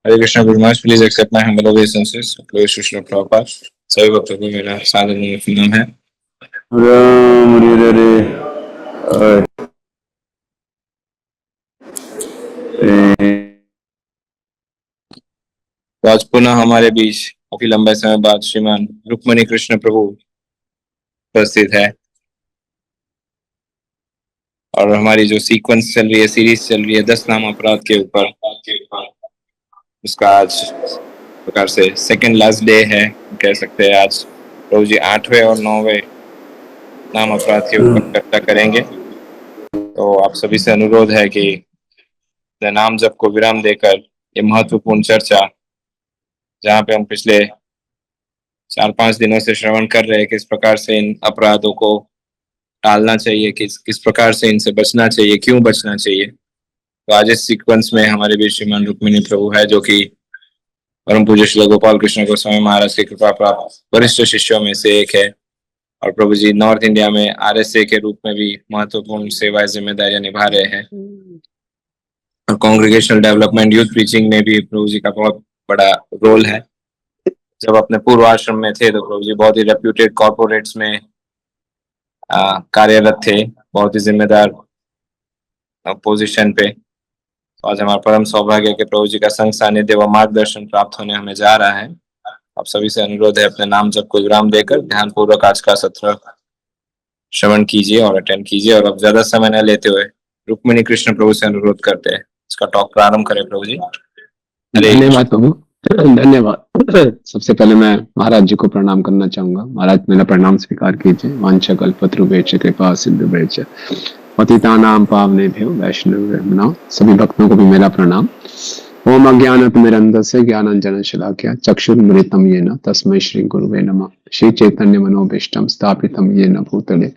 Hare Krishna Guru Maharaj, please accept my humble obeisances. Glory to Srila Prabhupada. सभी भक्तों को मेरा सादर नमन है। राम हरे तो आज पुनः हमारे बीच काफी लंबे समय बाद श्रीमान रुक्मणी कृष्ण प्रभु उपस्थित है और हमारी जो सीक्वेंस चल रही है, सीरीज चल रही है 10 नाम अपराध के ऊपर, उसका आज प्रकार से सेकंड लास्ट डे है कह सकते हैं। आज प्रभु जी 8वें और 9वें नाम अपराध के ऊपर चर्चा करेंगे। तो आप सभी से अनुरोध है कि नाम जप को विराम देकर ये महत्वपूर्ण चर्चा, जहाँ पे हम पिछले 4-5 दिनों से श्रवण कर रहे हैं किस प्रकार से इन अपराधों को टालना चाहिए, किस प्रकार से इनसे बचना चाहिए, क्यों बचना चाहिए। तो आज इस सीक्वेंस में हमारे बीच श्रीमान रुक्मिणी प्रभु है, जो कि परम पूज्य श्री गोपाल कृष्ण गोस्वामी महाराज की कृपा प्राप्त वरिष्ठ शिष्यों में से एक है। और प्रभु जी नॉर्थ इंडिया में RSA के रूप में भी महत्वपूर्ण सेवाएं जिम्मेदारियां निभा रहे हैं और कांग्रेगेशनल डेवलपमेंट यूथ प्रीचिंग में भी प्रभु जी का बहुत बड़ा रोल है। जब अपने पूर्व आश्रम में थे तो प्रभु जी बहुत ही रेप्यूटेड कॉर्पोरेट्स में कार्यरत थे, बहुत ही जिम्मेदार पोजीशन पे। तो आज हमारा परम सौभाग्य के प्रभु जी का संग सानिध्य व मार्गदर्शन प्राप्त होने हमें जा रहा है। आप सभी से अनुरोध है अपने नाम जप को विराम देकर ध्यान पूर्वक आज का सत्र श्रवण कीजिए और अटेंड कीजिए। और अब ज्यादा समय न लेते हुए रुक्मिणी कृष्ण प्रभु से अनुरोध करते हैं इसका टॉक प्रारंभ करें। प्रभु जी धन्यवाद प्रभु, धन्यवाद। सबसे पहले मैं महाराज जी को प्रणाम करना चाहूंगा। महाराज मेरा प्रणाम स्वीकार कीजिए। वांछा कल्पतरुभ्यश्च कृपा सिन्धुभ्यश्च पतितानां पावनेभ्यो वैष्णवेभ्यो, सभी भक्तों को भी मेरा प्रणाम। ओम अज्ञानतिमिरन्धस्य ज्ञानाञ्जनं शलाकया चक्षुरुन्मिलितं येन तस्मै श्री गुरुवे नमः। श्री चैतन्य मनोभीष्टं स्थापितं येन भूतले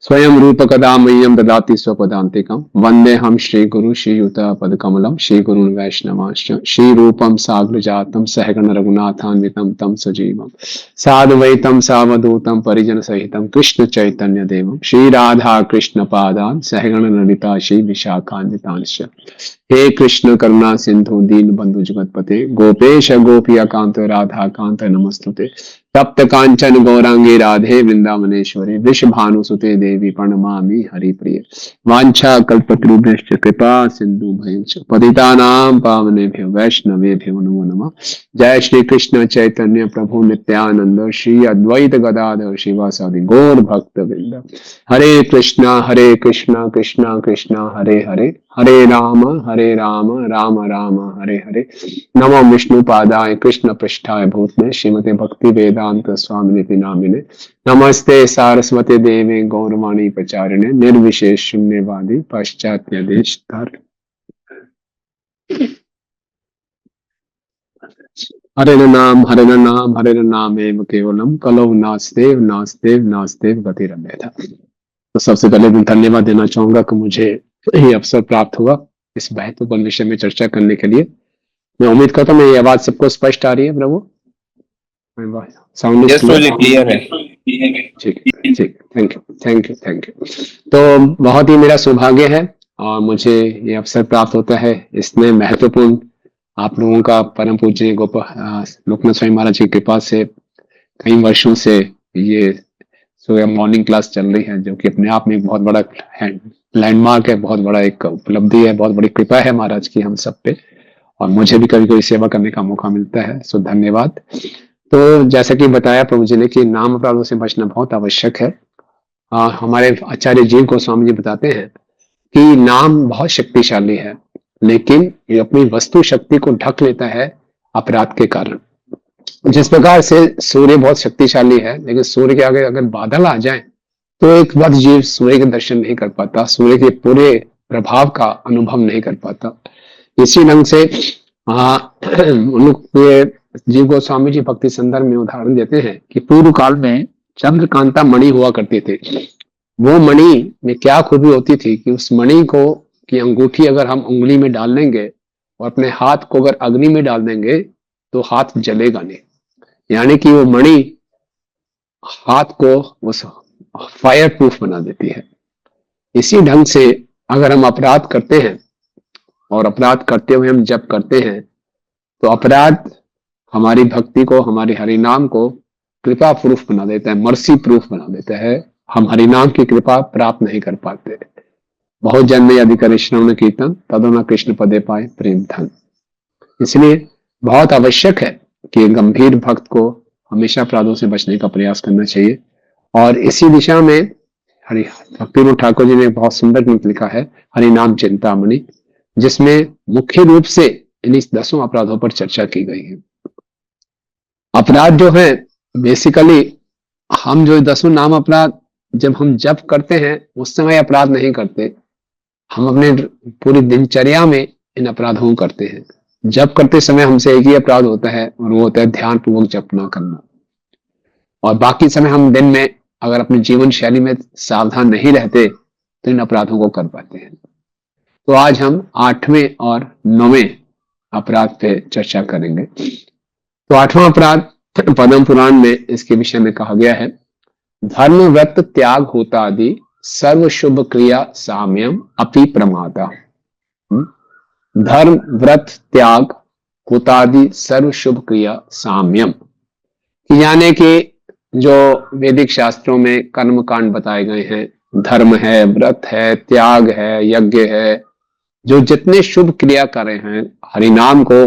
स्वयं रूप कदा मह्यं ददाति स्वपदान्तिकं। वन्देऽहं श्री गुरु श्रीयुतपदकमलं श्री गुरुन् वैष्णवांश्च श्री रूपं साग्रजातं सहगण रघुनाथान्वितं तं सजीवं साद्वैतं सावधूतं परिजन सहितं कृष्ण चैतन्य देवं श्री राधा कृष्ण पादान् सहगण ललिता श्री विशाखान्वितांश्च। हे कृष्ण करुणा सिंधु दीन बंधु जगतपते गोपेश गोपिया कांत राधा कांत नमस्तुते। तप्त कांचन गौरांगी राधे वृंदावनेश्वरी वृषभानुसुते देवी प्रणमामि हरिप्रिय। वांछा कल्पतरुभ्यश्च कृपा सिंधु भयश्च पतितानां पावनेभ्यो वैष्णवेभ्यो नमो नमः। जय श्री कृष्ण चैतन्य प्रभु नित्यानंद श्री अद्वैत गदाधर शिवासादि गौर भक्त वृंद। हरे कृष्णा कृष्णा कृष्णा हरे हरे, हरे राम राम राम हरे हरे। नमो विष्णु पादाय कृष्ण पृष्ठाय भूतले श्रीमते भक्ति वेदांत स्वामिनिति नामिने। नमस्ते सारस्वती देवे गौरवाणी प्रचारिणे निर्विशेष शून्यवादी पाश्चात्य देश तारिणे। हरे नाम एव केवलम कलौ नास्तेव गतिरन्यथा। तो सबसे पहले मैं धन्यवाद देना चाहूंगा कि मुझे ये अवसर प्राप्त हुआ इस महत्वपूर्ण विषय में चर्चा करने के लिए। मैं उम्मीद करता हूँ मेरी आवाज सबको स्पष्ट आ रही है प्रभु? साउंड क्लियर है? ठीक, थैंक यू। तो बहुत ही मेरा सौभाग्य है और मुझे ये अवसर प्राप्त होता है इसमें महत्वपूर्ण आप लोगों का परम पूज्य लोकनाथ स्वामी महाराज की कृपा से कई वर्षों से ये मॉर्निंग क्लास चल रही है, जो कि अपने आप में एक बहुत बड़ा लैंडमार्क है, बहुत बड़ा एक उपलब्धि है, बहुत बड़ी कृपा है महाराज की हम सब पे। और मुझे भी कभी कभी सेवा करने का मौका मिलता है, सो धन्यवाद। तो जैसा कि बताया प्रभु जी ने कि नाम अपराधों से बचना बहुत आवश्यक है। हमारे आचार्य जीव गोस्वामी जी बताते हैं कि नाम बहुत शक्तिशाली है, लेकिन ये अपनी वस्तु शक्ति को ढक लेता है अपराध के कारण। जिस प्रकार से सूर्य बहुत शक्तिशाली है, लेकिन सूर्य के आगे अगर बादल आ जाए तो एक वक्त जीव सूर्य के दर्शन नहीं कर पाता, सूर्य के पूरे प्रभाव का अनुभव नहीं कर पाता। इसी ढंग से जीव गोस्वामी जी भक्ति संदर्भ में उदाहरण देते हैं कि पूर्व काल में चंद्रकांता मणि हुआ करते थे। वो मणि में क्या खूबी होती थी कि उस मणि को की अंगूठी अगर हम उंगली में डाल लेंगे और अपने हाथ को अगर अग्नि में डाल देंगे तो हाथ जलेगा नहीं, यानी कि वो मणि हाथ को उस फायर प्रूफ बना देती है। इसी ढंग से अगर हम अपराध करते हैं और अपराध करते हुए हम जब करते हैं तो अपराध हमारी भक्ति को, हमारे हरिनाम को कृपा प्रूफ बना देता है, मर्सी प्रूफ बना देता है। हम हरिनाम की कृपा प्राप्त नहीं कर पाते। बहुत जन्म यदि करे श्रवण कीर्तन तदो न कृष्ण पदे पाए प्रेम धन। इसलिए बहुत आवश्यक है कि गंभीर भक्त को हमेशा अपराधों से बचने का प्रयास करना चाहिए। और इसी दिशा में हरि भक्तिविनोद ठाकुर जी ने बहुत सुंदर ग्रंथ लिखा है हरिनाम चिंतामणि, जिसमें मुख्य रूप से इन 10 अपराधों पर चर्चा की गई है। अपराध जो है बेसिकली, हम जो 10 नाम अपराध जब हम जप करते हैं उस समय अपराध नहीं करते, हम अपने पूरी दिनचर्या में इन अपराधों को करते हैं। जप करते समय हमसे एक ही अपराध होता है और वो होता है ध्यान पूर्वक जप ना करना। और बाकी समय हम दिन में अगर अपनी जीवन शैली में सावधान नहीं रहते तो इन अपराधों को कर पाते हैं। तो आज हम 8वें और 9वें अपराध पे चर्चा करेंगे। तो 8वां अपराध पद्म पुराण में इसके विषय में कहा गया है, धर्म व्रत त्याग होता आदि सर्व शुभ क्रिया साम्यम अपि प्रमादा। धर्म व्रत त्याग होता आदि सर्व शुभ क्रिया साम्यम, यानी कि जो वैदिक शास्त्रों में कर्म कांड बताए गए हैं, धर्म है, व्रत है, त्याग है, यज्ञ है, जो जितने शुभ क्रिया कर रहे हैं, हरिनाम को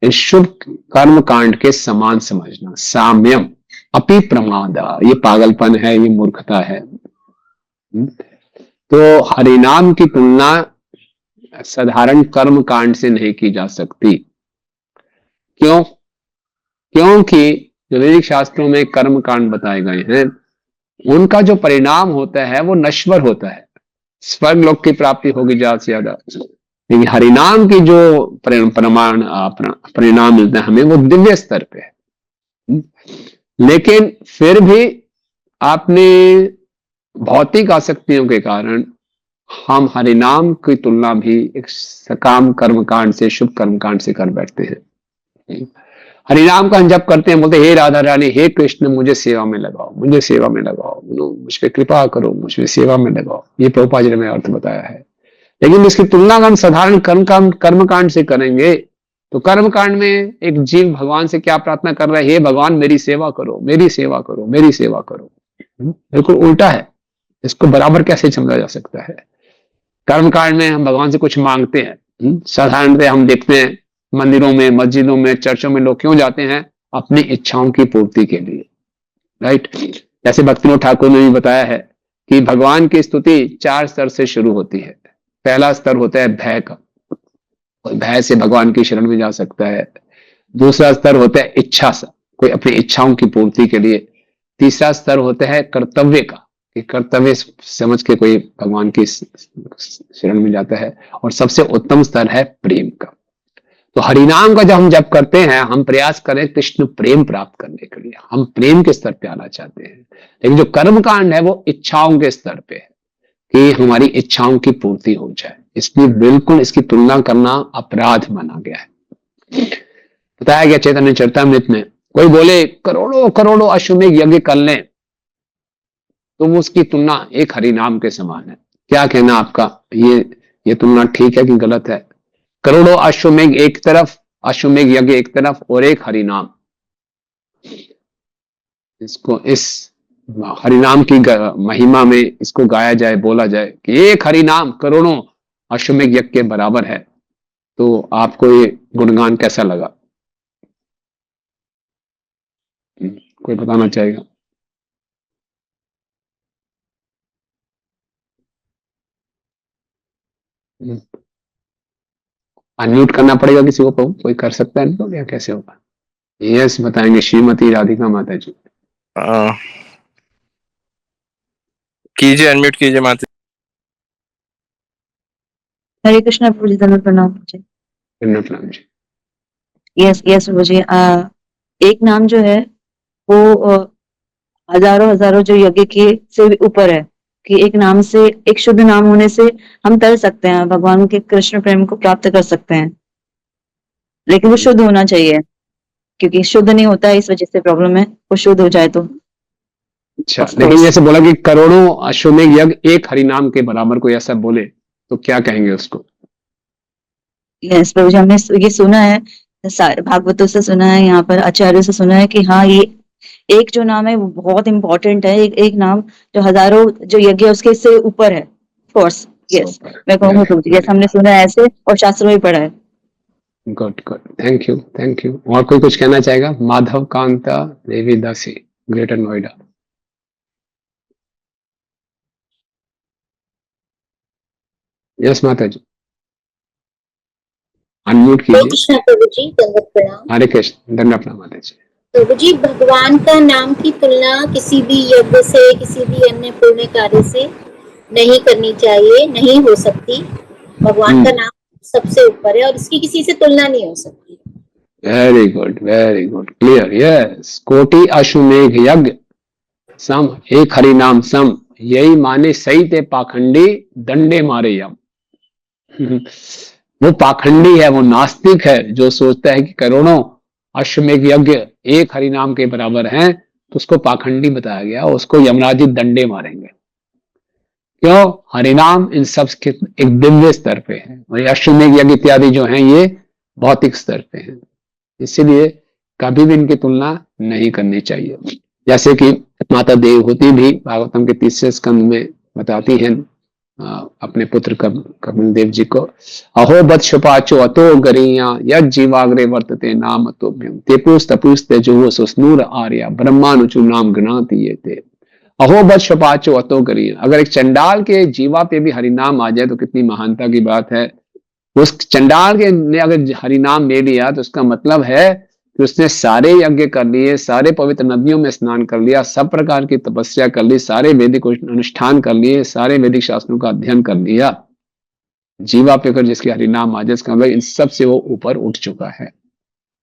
इस शुभ कर्म कांड के समान समझना। साम्यम अपि प्रमादा, ये पागलपन है, ये मूर्खता है। तो हरिनाम की तुलना साधारण कर्म कांड से नहीं की जा सकती। क्यों? क्योंकि जो वैदिक शास्त्रों में कर्म कांड बताए गए हैं उनका जो परिणाम होता है वो नश्वर होता है, स्वर्ग लोक की प्राप्ति होगी ज्यादा से ज्यादा। लेकिन हरिनाम की जो परिणाम मिलता है हमें वो दिव्य स्तर पे है। लेकिन फिर भी अपने भौतिक आसक्तियों के कारण हम हरिनाम की तुलना भी एक सकाम कर्मकांड से, शुभ कर्मकांड से कर बैठते हैं। हरिनाम का हम जब करते हैं बोलते हे राधा रानी, हे कृष्ण, मुझे सेवा में लगाओ, मुझे सेवा में लगाओ, मुझ पे कृपा करो, मुझ पे सेवा में लगाओ। ये प्रभुपाद जी ने हमें अर्थ बताया है। लेकिन इसकी तुलना हम साधारण कर्मकांड से करेंगे तो कर्मकांड में एक जीव भगवान से क्या प्रार्थना कर रहा है, हे भगवान मेरी सेवा करो, मेरी सेवा करो, मेरी सेवा करो। बिल्कुल उल्टा है। इसको बराबर कैसे समझा जा सकता है? कर्मकांड में हम भगवान से कुछ मांगते हैं। साधारणतः हम देखते हैं मंदिरों में, मस्जिदों में, चर्चों में लोग क्यों जाते हैं? अपनी इच्छाओं की पूर्ति के लिए, राइट। जैसे भक्तिविनोद ठाकुर ने भी बताया है कि भगवान की स्तुति 4 स्तर से शुरू होती है। पहला स्तर होता है भय का, और भय से भगवान की शरण में जा सकता है। दूसरा स्तर होता है इच्छा से, कोई अपनी इच्छाओं की पूर्ति के लिए। तीसरा स्तर होता है कर्तव्य का, कि कर्तव्य समझ के कोई भगवान की शरण में जाता है। और सबसे उत्तम स्तर है प्रेम का। तो हरिनाम का जब हम जप करते हैं हम प्रयास करें कृष्ण प्रेम प्राप्त करने के लिए, हम प्रेम के स्तर पे आना चाहते हैं। लेकिन जो कर्म कांड है वो इच्छाओं के स्तर पे है कि हमारी इच्छाओं की पूर्ति हो जाए। इसलिए बिल्कुल इसकी तुलना करना अपराध माना गया है। बताया गया चैतन्य चरितामृत में, कोई बोले करोड़ों करोड़ों अश्वमेध यज्ञ कर लें तो वो उसकी तुलना एक हरिनाम के समान है। क्या कहना आपका? ये तुलना ठीक है कि गलत है? करोड़ों अश्वमेध एक तरफ, अश्वमेध यज्ञ एक तरफ, और एक हरिनाम। इसको इस हरिनाम की महिमा में इसको गाया जाए, बोला जाए कि एक हरिनाम करोड़ों अश्वमेध यज्ञ के बराबर है, तो आपको ये गुणगान कैसा लगा? कोई बताना चाहेगा? अनम्यूट करना पड़ेगा किसी को? कोई कर सकता है तो, या कैसे होगा? यस बताएंगे श्रीमती राधिका माता जी। कीजिए, अनम्यूट कीजिए माता। हरे कृष्णा प्रभु जी, धन्यवाद, प्रणाम जी। प्रणाम जी। यस यस प्रभु जी। एक नाम जो है वो हजारों हजारों जो यज्ञ के से ऊपर है, कि एक नाम से, एक शुद्ध नाम होने से हम तर सकते हैं, भगवान के कृष्ण प्रेम को प्राप्त कर सकते हैं। लेकिन वो शुद्ध होना चाहिए, क्योंकि शुद्ध नहीं होता है, इस वजह से प्रॉब्लम है। वो शुद्ध हो जाए तो अच्छा। लेकिन जैसे बोला कि करोड़ों अश्वमेध यज्ञ एक हरिनाम के बराबर, कोई ऐसा बोले तो क्या कहेंगे उसको? यस प्रभु जी, हमने ये सुना है भागवतों से सुना है, यहाँ पर आचार्यों से सुना है कि हाँ, ये एक जो नाम है वो बहुत इंपॉर्टेंट है, एक नाम जो हजारों जो यज्ञ है उसके से ऊपर है। कोर्स यस, मैं कहूँगा तो यस, हमने सुना है ऐसे और शास्त्रों में पढ़ा है। Good good, thank you thank you. और कोई कुछ कहना चाहेगा? माधव कांता देवी दासी, ग्रेटर नोएडा। यस माता जी, अनम्यूट हरे कीजिए। कृष्णा प्रभु जी, दंडवत प्रणाम। हरे कृष्ण, दंडवत प्रणाम माता जी। प्रभु जी, भगवान का नाम की तुलना किसी भी यज्ञ से, किसी भी अन्य पुण्य कार्य से नहीं करनी चाहिए, नहीं हो सकती। भगवान का नाम सबसे ऊपर है और इसकी किसी से तुलना नहीं हो सकती। Very good, clear. यस, कोटि अश्वमेघ यज्ञ सम, एक हरि नाम सम, यही माने सही ते पाखंडी, दंडे मारे यम। वो पाखंडी है, वो नास्तिक है जो सोचता है कि करोड़ों अश्वमेघ यज्ञ एक हरि नाम के बराबर हैं, तो उसको पाखंडी बताया गया, उसको यमराज जी दंडे मारेंगे। क्यों? हरिनाम इन सब के एक दिव्य स्तर पे है और अश्वमेघ यज्ञ इत्यादि जो हैं ये भौतिक स्तर पे हैं, इसीलिए कभी भी इनकी तुलना नहीं करनी चाहिए। जैसे कि माता देवहूति भी भागवतम के 30 स्कंद में बताती हैं अपने पुत्र कपिल देव जी को, अहो बत्सुपाचो अतो गरिया यद जीवाग्रे वर्तते नाम अतोभ्यम तेपुस तपुस तेजो सुस्नूर आर्या ब्रह्मानुचु नाम गणाति ये ते। अहो बत्सुपाचो अतो गरिया, अगर एक चंडाल के जीवा पे भी हरिनाम आ जाए तो कितनी महानता की बात है। उस चंडाल के ने अगर हरिनाम ले लिया तो उसका मतलब है कि उसने सारे यज्ञ कर लिए, सारे पवित्र नदियों में स्नान कर लिया, सब प्रकार की तपस्या कर ली, सारे वैदिक अनुष्ठान कर लिए, सारे वैदिक शास्त्रों का अध्ययन कर लिया। जीवा पे अगर जिसके हरिनाम आ जाए इसका मतलब इन सब से वो ऊपर उठ चुका है।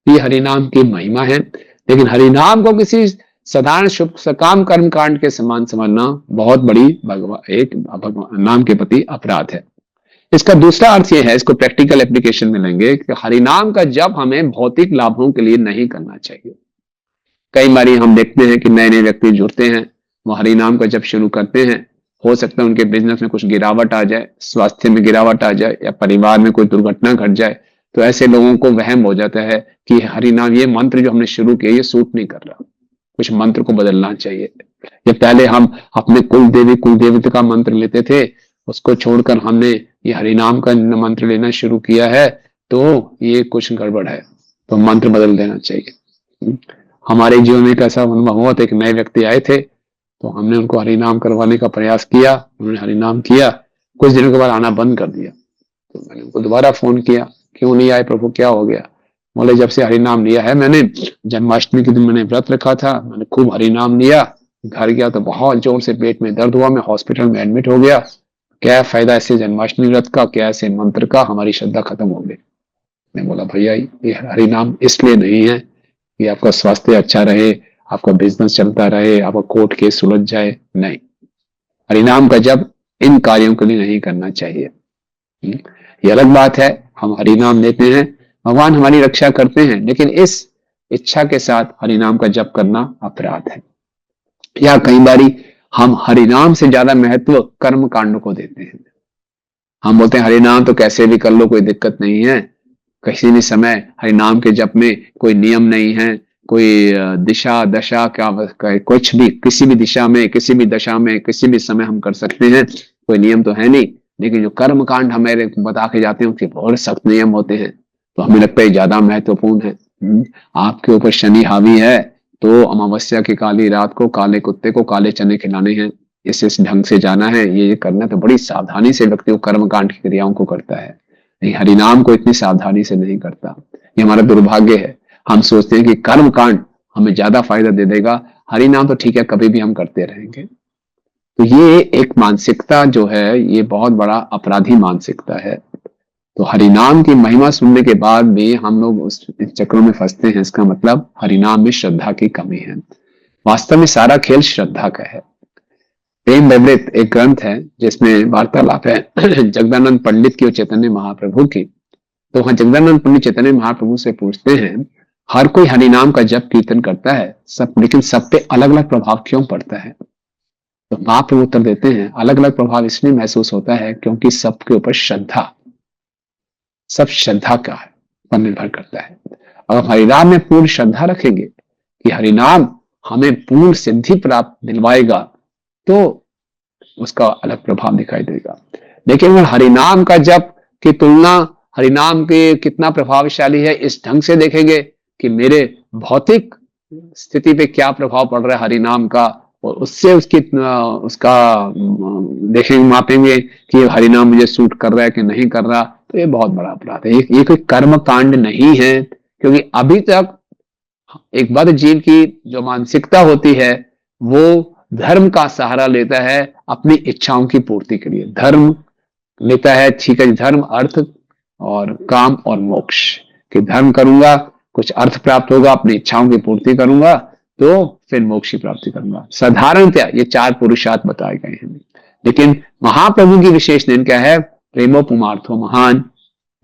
ये हरिनाम की महिमा है, लेकिन हरिनाम को किसी साधारण शुभ सकाम कर्म कांड के समान समझना बहुत बड़ी भगवान नाम के प्रति अपराध है। इसका दूसरा अर्थ यह है, इसको प्रैक्टिकल एप्लीकेशन में लेंगे कि हरिनाम का जप हमें भौतिक लाभों के लिए नहीं करना चाहिए। कई बारी हम देखते हैं कि नए नए व्यक्ति जुड़ते हैं, वो हरिनाम का जप शुरू करते हैं, हो सकता है उनके बिजनेस में कुछ गिरावट आ जाए, स्वास्थ्य में गिरावट आ जाए या परिवार में कोई दुर्घटना घट जाए, तो ऐसे लोगों को वहम हो जाता है कि हरिनाम ये मंत्र जो हमने शुरू किया ये सूट नहीं कर रहा, कुछ मंत्र को बदलना चाहिए। ये पहले हम अपने कुल देवी कुल देवता का मंत्र लेते थे, उसको छोड़कर हमने ये हरिनाम का मंत्र लेना शुरू किया है, तो ये कुछ गड़बड़ है, तो मंत्र बदल देना चाहिए। हमारे जीवन में एक ऐसा अनुभव हुआ था, एक नए व्यक्ति आए थे तो हमने उनको हरिनाम करवाने का प्रयास किया, उन्होंने हरिनाम किया, कुछ दिनों के बाद आना बंद कर दिया। तो मैंने उनको दोबारा फोन किया, क्यों नहीं आए प्रभु, क्या हो गया? बोले जब से हरिनाम लिया है मैंने, जन्माष्टमी के दिन मैंने व्रत रखा था, मैंने खूब हरिनाम लिया, घर गया तो बहुत जोर से पेट में दर्द हुआ, मैं हॉस्पिटल में एडमिट हो गया। क्या फायदा ऐसे जन्माष्टमी व्रत का, क्या ऐसे मंत्र का, हमारी श्रद्धा खत्म हो गई। मैं बोला भैया ये हरिनाम इसलिए नहीं है कि आपका स्वास्थ्य अच्छा रहे, आपका बिजनेस चलता रहे, आपका कोर्ट केस सुलझ जाए, नहीं, हरिनाम का जप इन कार्यों के लिए नहीं करना चाहिए। ये अलग बात है, हम हरिनाम लेते हैं, भगवान हमारी रक्षा करते हैं, लेकिन इस इच्छा के साथ हरिनाम का जप करना अपराध है। या कई बारी हम हरिनाम से ज्यादा महत्व कर्म कांड को देते हैं। हम बोलते हैं हरिनाम तो कैसे भी कर लो, कोई दिक्कत नहीं है, किसी भी समय हरिनाम के जप में कोई नियम नहीं है, कोई दिशा दशा क्या कुछ भी, किसी भी दिशा में, किसी भी दशा में, किसी भी समय हम कर सकते हैं, कोई नियम तो है नहीं। लेकिन जो कर्म कांड हमें बता के जाते हैं उसके बहुत सख्त नियम होते हैं, तो हमें लगता है ज्यादा महत्वपूर्ण है। आपके ऊपर शनि हावी है तो अमावस्या की काली रात को काले कुत्ते को काले चने खिलाने हैं, इस ढंग से जाना है, ये करना, तो बड़ी सावधानी से व्यक्ति कर्म कांड की क्रियाओं को करता है। नहीं, हरिनाम को इतनी सावधानी से नहीं करता, ये हमारा दुर्भाग्य है। हम सोचते हैं कि कर्म कांड हमें ज्यादा फायदा दे देगा, हरिनाम तो ठीक है कभी भी हम करते रहेंगे। तो ये एक मानसिकता जो है ये बहुत बड़ा अपराधी मानसिकता है। तो हरिनाम की महिमा सुनने के बाद भी हम लोग उस चक्रों में फंसते हैं, इसका मतलब हरिनाम में श्रद्धा की कमी है। वास्तव में सारा खेल श्रद्धा का है। प्रेम वैवृत एक ग्रंथ है जिसमें वार्तालाप है जगदानंद पंडित की और चैतन्य महाप्रभु की। तो वहां जगदानंद पंडित चैतन्य महाप्रभु से पूछते हैं, हर कोई हरिनाम का जप कीर्तन करता है सब, लेकिन सब पे अलग अलग प्रभाव क्यों पड़ता है? तो महाप्रभु उत्तर देते हैं, अलग अलग प्रभाव इसलिए महसूस होता है क्योंकि सबके ऊपर श्रद्धा, सब श्रद्धा का पर निर्भर करता है। और हरिनाम में पूर्ण श्रद्धा रखेंगे कि हरिनाम हमें पूर्ण सिद्धि प्राप्त दिलवाएगा, तो उसका अलग प्रभाव दिखाई देगा। लेकिन अगर हरिनाम का जप की तुलना हरिनाम के कितना प्रभावशाली है इस ढंग से देखेंगे कि मेरे भौतिक स्थिति पे क्या प्रभाव पड़ रहा है हरिनाम का, और उससे उसका देखेंगे, मापेंगे कि हरिनाम मुझे सूट कर रहा है कि नहीं कर रहा, तो ये बहुत बड़ा अपराध है। ये कोई कर्म कांड नहीं है, क्योंकि अभी तक एक बद्ध जीव की जो मानसिकता होती है वो धर्म का सहारा लेता है अपनी इच्छाओं की पूर्ति के लिए। धर्म लेता है, ठीक है, धर्म अर्थ और काम और मोक्ष, कि धर्म करूंगा कुछ अर्थ प्राप्त होगा, अपनी इच्छाओं की पूर्ति करूंगा तो फिर मोक्ष की प्राप्ति करूंगा। साधारणतया ये 4 पुरुषार्थ बताए गए हैं। लेकिन महाप्रभु की विशेष देन क्या है? प्रेमोपमार्थो महान।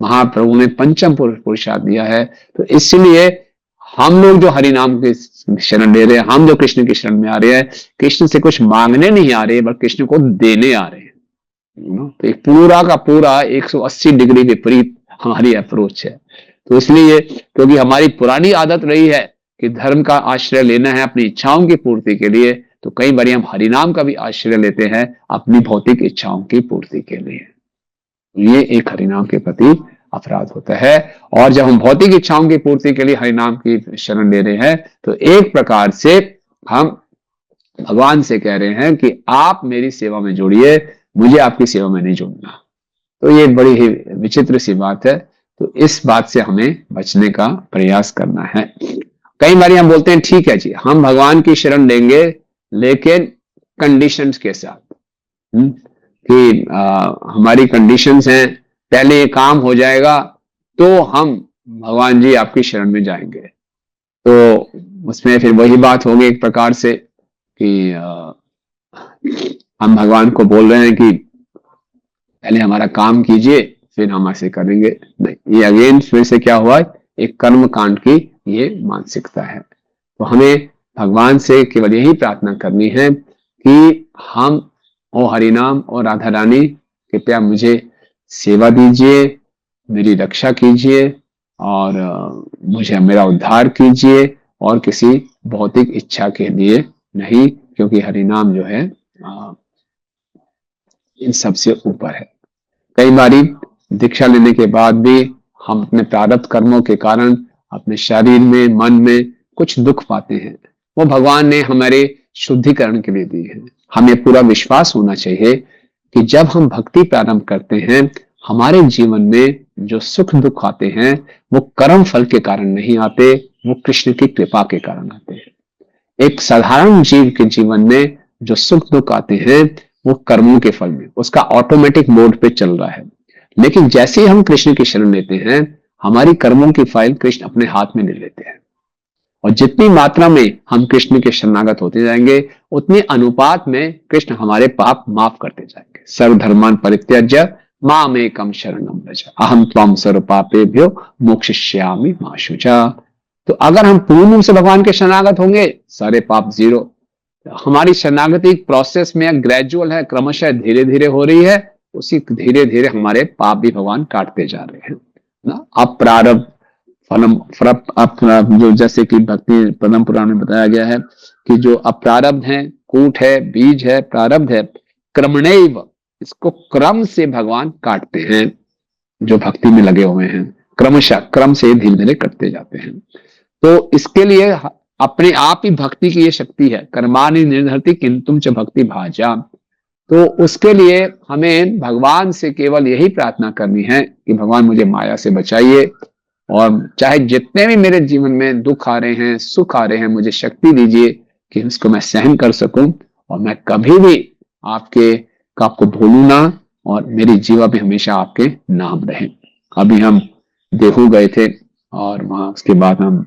महाप्रभु ने पंचम पुरुषार्थ दिया है। तो इसलिए हम लोग जो हरिनाम के शरण ले रहे हैं, हम जो कृष्ण की शरण में आ रहे हैं, कृष्ण से कुछ मांगने नहीं आ रहे बल्कि कृष्ण को देने आ रहे हैं। तो एक पूरा का पूरा 180 डिग्री विपरीत हमारी अप्रोच है। तो इसलिए क्योंकि हमारी पुरानी आदत रही है कि धर्म का आश्रय लेना है अपनी इच्छाओं की पूर्ति के लिए, तो कई बार हम हरिनाम का भी आश्रय लेते हैं अपनी भौतिक इच्छाओं की पूर्ति के लिए। ये एक हरिनाम के प्रति अपराध होता है। और जब हम भौतिक इच्छाओं की पूर्ति के लिए हरिनाम की शरण ले रहे हैं तो एक प्रकार से हम भगवान से कह रहे हैं कि आप मेरी सेवा में जुड़िए, मुझे आपकी सेवा में नहीं जुड़ना। तो ये बड़ी ही विचित्र सी बात है। तो इस बात से हमें बचने का प्रयास करना है। कई बार हम बोलते हैं ठीक है जी, हम भगवान की शरण लेंगे लेकिन कंडीशंस के साथ, कि हमारी कंडीशंस हैं, पहले ये काम हो जाएगा तो हम भगवान जी आपकी शरण में जाएंगे। तो उसमें फिर वही बात होगी एक प्रकार से कि हम भगवान को बोल रहे हैं कि पहले हमारा काम कीजिए फिर हम ऐसे करेंगे। नहीं, ये अगेन फिर से क्या हुआ, एक कर्म कांड की ये मानसिकता है। तो हमें भगवान से केवल यही प्रार्थना करनी है कि हम ओ हरिनाम और राधा रानी कृपया मुझे सेवा दीजिए, मेरी रक्षा कीजिए और मुझे मेरा उद्धार कीजिए, और किसी भौतिक इच्छा के लिए नहीं, क्योंकि हरिनाम जो है इन सबसे ऊपर है। कई बारी दीक्षा लेने के बाद भी हम अपने प्रारब्ध कर्मों के कारण अपने शरीर में, मन में कुछ दुख पाते हैं। वो भगवान ने हमारे शुद्धिकरण के लिए दी है। हमें पूरा विश्वास होना चाहिए कि जब हम भक्ति प्रारंभ करते हैं, हमारे जीवन में जो सुख दुख आते हैं वो कर्म फल के कारण नहीं आते, वो कृष्ण की कृपा के कारण आते हैं। एक साधारण जीव के जीवन में जो सुख दुख आते हैं वो कर्मों के फल में, उसका ऑटोमेटिक मोड पे चल रहा है। लेकिन जैसे ही हम कृष्ण की शरण लेते हैं, हमारी कर्मों की फाइल कृष्ण अपने हाथ में ले लेते हैं, और जितनी मात्रा में हम कृष्ण के शरणागत होते जाएंगे उतने अनुपात में कृष्ण हमारे पाप माफ करते जाएंगे। सर्वधर्मान परित्यज्य मामेकम शरणम व्रज अहम त्वं सर्व पापेभ्यो मोक्षयिष्यामि मा शुचा। तो अगर हम पूर्ण रूप से भगवान के शरणागत होंगे, सारे पाप जीरो। हमारी शरणागति प्रोसेस में ग्रेजुअल है, क्रमशः धीरे धीरे हो रही है, उसी धीरे धीरे हमारे पाप भी भगवान काटते जा रहे हैं ना। अप्रारब्ध फलम जो जैसे कि भक्ति पद्म पुराण में बताया गया है कि जो अप्रारब्ध है, कूट है, बीज है, प्रारब्ध है, क्रमणैव, इसको क्रम से भगवान काटते हैं। जो भक्ति में लगे हुए हैं क्रमशः क्रम से धीरे धीरे कटते जाते हैं। तो इसके लिए अपने आप ही भक्ति की ये शक्ति है, कर्माणि निर्धरति किंतुम च भक्ति भाजा। तो उसके लिए हमें भगवान से केवल यही प्रार्थना करनी है कि भगवान मुझे माया से बचाइए, और चाहे जितने भी मेरे जीवन में दुख आ रहे हैं, सुख आ रहे हैं, मुझे शक्ति दीजिए कि उसको मैं सहन कर सकूं, और मैं कभी भी आपको भूलूं ना, और मेरी जीवा में हमेशा आपके नाम रहे। अभी हम देहू गए थे और वहां उसके बाद हम